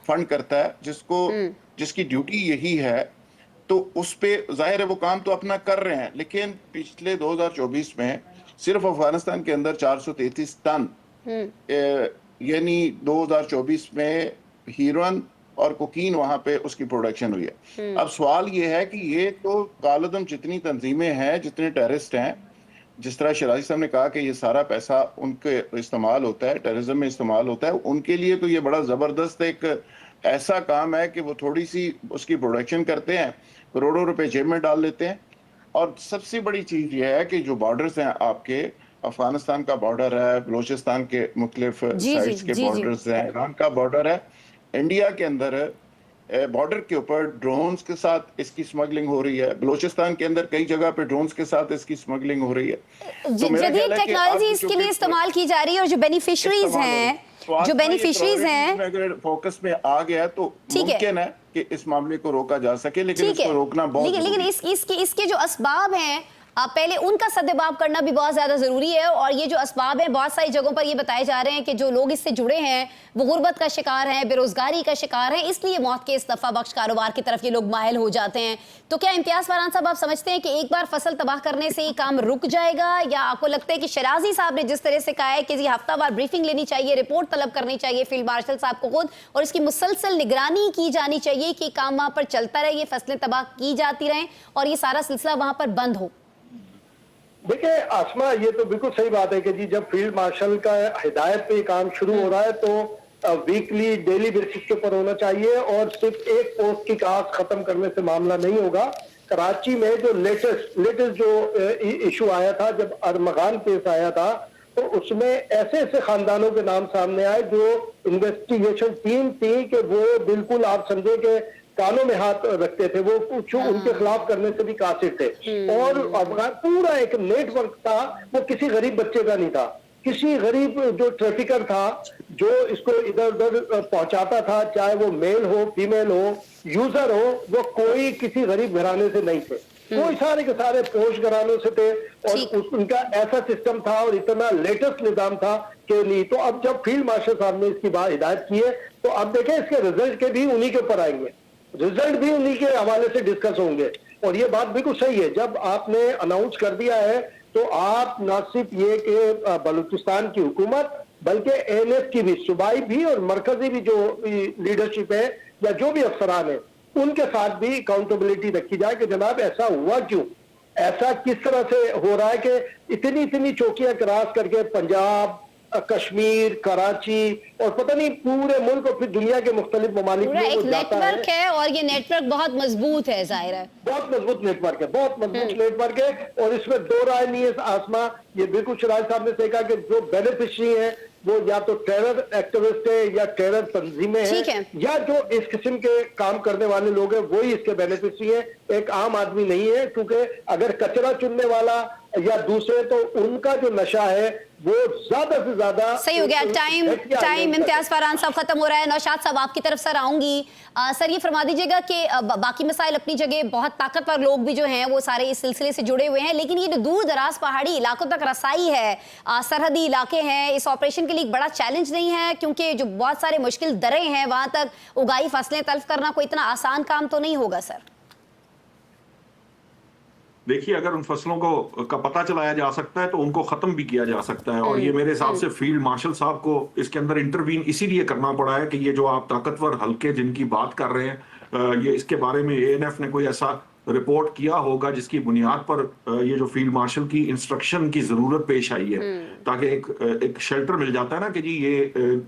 फंड करता है, जिसकी ड्यूटी यही है, तो उस पे जाहिर है वो काम तो अपना कर रहे हैं। लेकिन पिछले 2024 में सिर्फ अफगानिस्तान के अंदर 433 टन यानी 2024 में हीरोइन और कोकीन वहां पे उसकी प्रोडक्शन हुई है। अब सवाल ये है कि ये तो कालदम जितनी तंजीमें हैं, जितने टेररिस्ट हैं, जिस तरह शराजी साहब ने कहा कि ये सारा पैसा उनके इस्तेमाल होता है, टेररिज्म में इस्तेमाल होता है, उनके लिए तो ये बड़ा ज़बरदस्त एक ऐसा काम है कि वो थोड़ी सी उसकी प्रोडक्शन करते हैं, करोड़ों रुपए जेब में डाल लेते हैं। और सबसे बड़ी चीज़ ये है कि जो बॉर्डर्स हैं आपके, अफगानिस्तान का बॉर्डर है, बलूचिस्तान के मुख्तलिफ साइड्स के बॉर्डर्स हैं, ईरान का बॉर्डर है, इंडिया के अंदर बॉर्डर के ऊपर ड्रोन्स के साथ इसकी स्मगलिंग हो रही है, बलूचिस्तान के अंदर कई जगह पे ड्रोन्स के साथ इसकी स्मगलिंग हो रही है। जदीद टेक्नोलॉजी इसके लिए इस्तेमाल की जा रही है और जो बेनिफिशरीज हैं, अगर फोकस में आ गया तो मुमकिन है कि इस मामले को रोका जा सके, लेकिन इसको रोकना बहुत लेकिन इसके जो असबाब हैं, पहले उनका सद्देबाब करना भी बहुत ज़्यादा ज़रूरी है। और ये जो असबाब हैं, बहुत सारी जगहों पर ये बताए जा रहे हैं कि जो लोग इससे जुड़े हैं वो गुर्बत का शिकार हैं, बेरोज़गारी का शिकार हैं, इसलिए मौत के इस दफ़ा बख्श कारोबार की तरफ ये लोग माहिल हो जाते हैं। तो क्या इम्तियाज़ फरहान साहब, आप समझते हैं कि एक बार फसल तबाह करने से ये काम रुक जाएगा, या आपको लगता है कि शराजी साहब ने जिस तरह से कहा है कि ये हफ्तावार ब्रीफिंग लेनी चाहिए, रिपोर्ट तलब करनी चाहिए फील्ड मार्शल साहब को खुद, और इसकी मुसलसल निगरानी की जानी चाहिए कि काम वहाँ पर चलता रहे, ये फसलें तबाह की जाती रहें और ये सारा सिलसिला वहाँ पर बंद हो? देखिए आसमा, ये तो बिल्कुल सही बात है कि जी जब फील्ड मार्शल का हिदायत पे काम शुरू हो रहा है तो वीकली, डेली बेसिस के ऊपर होना चाहिए और सिर्फ एक पोस्ट की कास्ट खत्म करने से मामला नहीं होगा। कराची में जो लेटेस्ट जो इशू आया था, जब अरमगान केस आया था, तो उसमें ऐसे ऐसे खानदानों के नाम सामने आए जो इन्वेस्टिगेशन टीम थी कि वो बिल्कुल आप समझे कि कानों में हाथ रखते थे, वो कुछ उनके खिलाफ करने से भी कासिर थे। और अफगान पूरा एक नेटवर्क था, वो किसी गरीब बच्चे का नहीं था, किसी गरीब जो ट्रैफिकर था जो इसको इधर उधर पहुंचाता था, चाहे वो मेल हो, फीमेल हो, यूजर हो, वो कोई किसी गरीब घराने से नहीं थे, कोई सारे के सारे पोश घरानों से थे। और उनका ऐसा सिस्टम था और इतना लेटेस्ट निजाम था कि नहीं। तो अब जब फील्ड मार्शल साहब ने इसकी बात हिदायत की है, तो अब देखें इसके रिजल्ट के भी उन्हीं के ऊपर आएंगे, रिजल्ट भी उन्हीं के हवाले से डिस्कस होंगे। और ये बात बिल्कुल सही है, जब आपने अनाउंस कर दिया है तो आप न सिर्फ ये कि बलूचिस्तान की हुकूमत, बल्कि एएनएफ की भी सूबाई भी और मरकजी भी जो लीडरशिप है या जो भी अफसरान है उनके साथ भी अकाउंटेबिलिटी रखी जाए कि जनाब ऐसा हुआ क्यों, ऐसा किस तरह से हो रहा है कि इतनी इतनी चौकियां क्रॉस करके पंजाब, कश्मीर, कराची और पता नहीं पूरे मुल्क और फिर दुनिया के मुख्तलिफ ममालिक पूरा में एक वो जाता नेटवर्क है और ये नेटवर्क बहुत मजबूत है, जाहिर है। बहुत मजबूत नेटवर्क है, बहुत मजबूत नेटवर्क है और इसमें दो राय नहीं है आसमा। ये बिल्कुल शिराज साहब ने सही कहा कि जो बेनिफिशरी है वो या तो टेरर एक्टिविस्ट है या टेरर तंजीमें ठीक हैं है। या जो इस किस्म के काम करने वाले लोग हैं वही इसके बेनिफिशरी है, एक आम आदमी नहीं है। क्योंकि अगर कचरा चुनने वाला या दूसरे तो उनका जो नशा है वो ज्यादा से ज्यादा सही हो गया। टाइम इम्तियाज फरहान साहब खत्म हो रहा है। नौशाद साहब आपकी तरफ सर आऊंगी। सर ये फरमा दीजिएगा कि बाकी मसाइल अपनी जगह, बहुत ताकतवर लोग भी जो हैं वो सारे इस सिलसिले से जुड़े हुए हैं, लेकिन ये जो दूर दराज पहाड़ी इलाकों तक रसाई है, सरहदी इलाके हैं, इस ऑपरेशन के लिए एक बड़ा चैलेंज नहीं है? क्योंकि जो बहुत सारे मुश्किल दरें हैं वहां तक उगाई फसलें तल्फ करना कोई इतना आसान काम तो नहीं होगा सर? देखिए, अगर उन फसलों को का पता चलाया जा सकता है तो उनको खत्म भी किया जा सकता है। और ये मेरे हिसाब से फील्ड मार्शल साहब को इसके अंदर इंटरवीन इसीलिए करना पड़ा है कि ये जो आप ताकतवर हल्के जिनकी बात कर रहे हैं, ये इसके बारे में एएनएफ ने कोई ऐसा रिपोर्ट किया होगा जिसकी बुनियाद पर ये जो फील्ड मार्शल की इंस्ट्रक्शन की जरूरत पेश आई है, ताकि एक शेल्टर मिल जाता है ना कि जी ये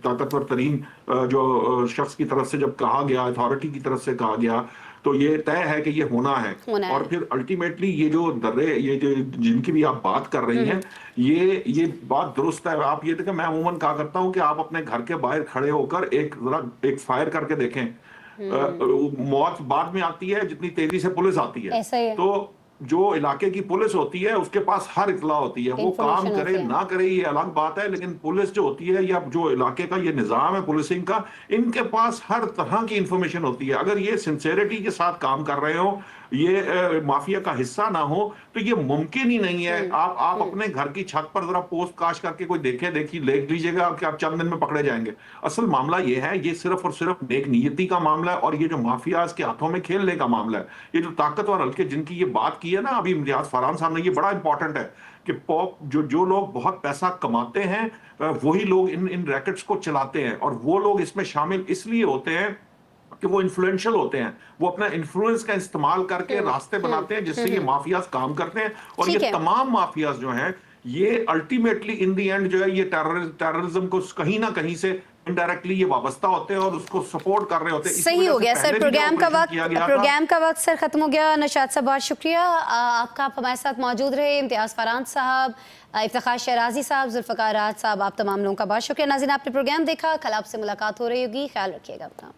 ताकतवर तरीन जो शख्स की तरफ से जब कहा गया, अथॉरिटी की तरफ से कहा गया, तो ये तय है कि ये होना है। और फिर अल्टीमेटली ये जो दर्रे, ये जो जिनकी भी आप बात कर रही हैं, ये बात दुरुस्त है। आप ये देखें, मैं अमूमन कहा करता हूं कि आप अपने घर के बाहर खड़े होकर एक फायर करके देखें, मौत बाद में आती है जितनी तेजी से पुलिस आती है। ऐसा ही है। तो जो इलाके की पुलिस होती है उसके पास हर इतला होती है, वो काम करे ना करे ये अलग बात है, लेकिन पुलिस जो होती है या जो इलाके का ये निजाम है पुलिसिंग का, इनके पास हर तरह की इंफॉर्मेशन होती है। अगर ये सिंसेरिटी के साथ काम कर रहे हो, ये माफिया का हिस्सा ना हो, तो ये मुमकिन ही नहीं है। आप अपने घर की छत पर जरा पोस्ट कास्ट करके कोई देख लीजिएगा कि आप चंद दिन में पकड़े जाएंगे। असल मामला ये है, ये सिर्फ और सिर्फ नेक नीयती का मामला है और ये जो माफियाज के हाथों में खेलने का मामला है। ये जो ताकतवर हल्के जिनकी ये बात की है ना अभी इम्तियाज फरहान साहब ने, ये बड़ा इंपॉर्टेंट है कि जो लोग बहुत पैसा कमाते हैं वही लोग इन रैकेट्स को चलाते हैं, और वो लोग इसमें शामिल इसलिए होते हैं कि वो इन्फ्लुएंशियल होते हैं, वो अपना इन्फ्लुएंस का इस्तेमाल करके रास्ते बनाते हैं जिससे ये माफियाज काम करते हैं। और ये तमाम माफियाज जो हैं ये अल्टीमेटली इन द एंड जो है ये टेररिज्म को कहीं ना कहीं से इनडायरेक्टली ये वाबस्ता होते हैं और उसको सपोर्ट कर रहे होते हैं। सही हो गया सर। प्रोग्राम का वक्त सर खत्म हो गया। नौशाद साहब बहुत शुक्रिया आपका, आप हमारे साथ मौजूद रहे। इम्तियाज फरहान साहब, इफ्तिखार शराजी साहब, जुल्फ़िकार राज साहब, आप तमाम लोगों का बहुत शुक्रिया। नाज़रीन, आपने प्रोग्राम देखा, कल आपसे मुलाकात हो रही होगी। ख्याल रखिएगा अपना।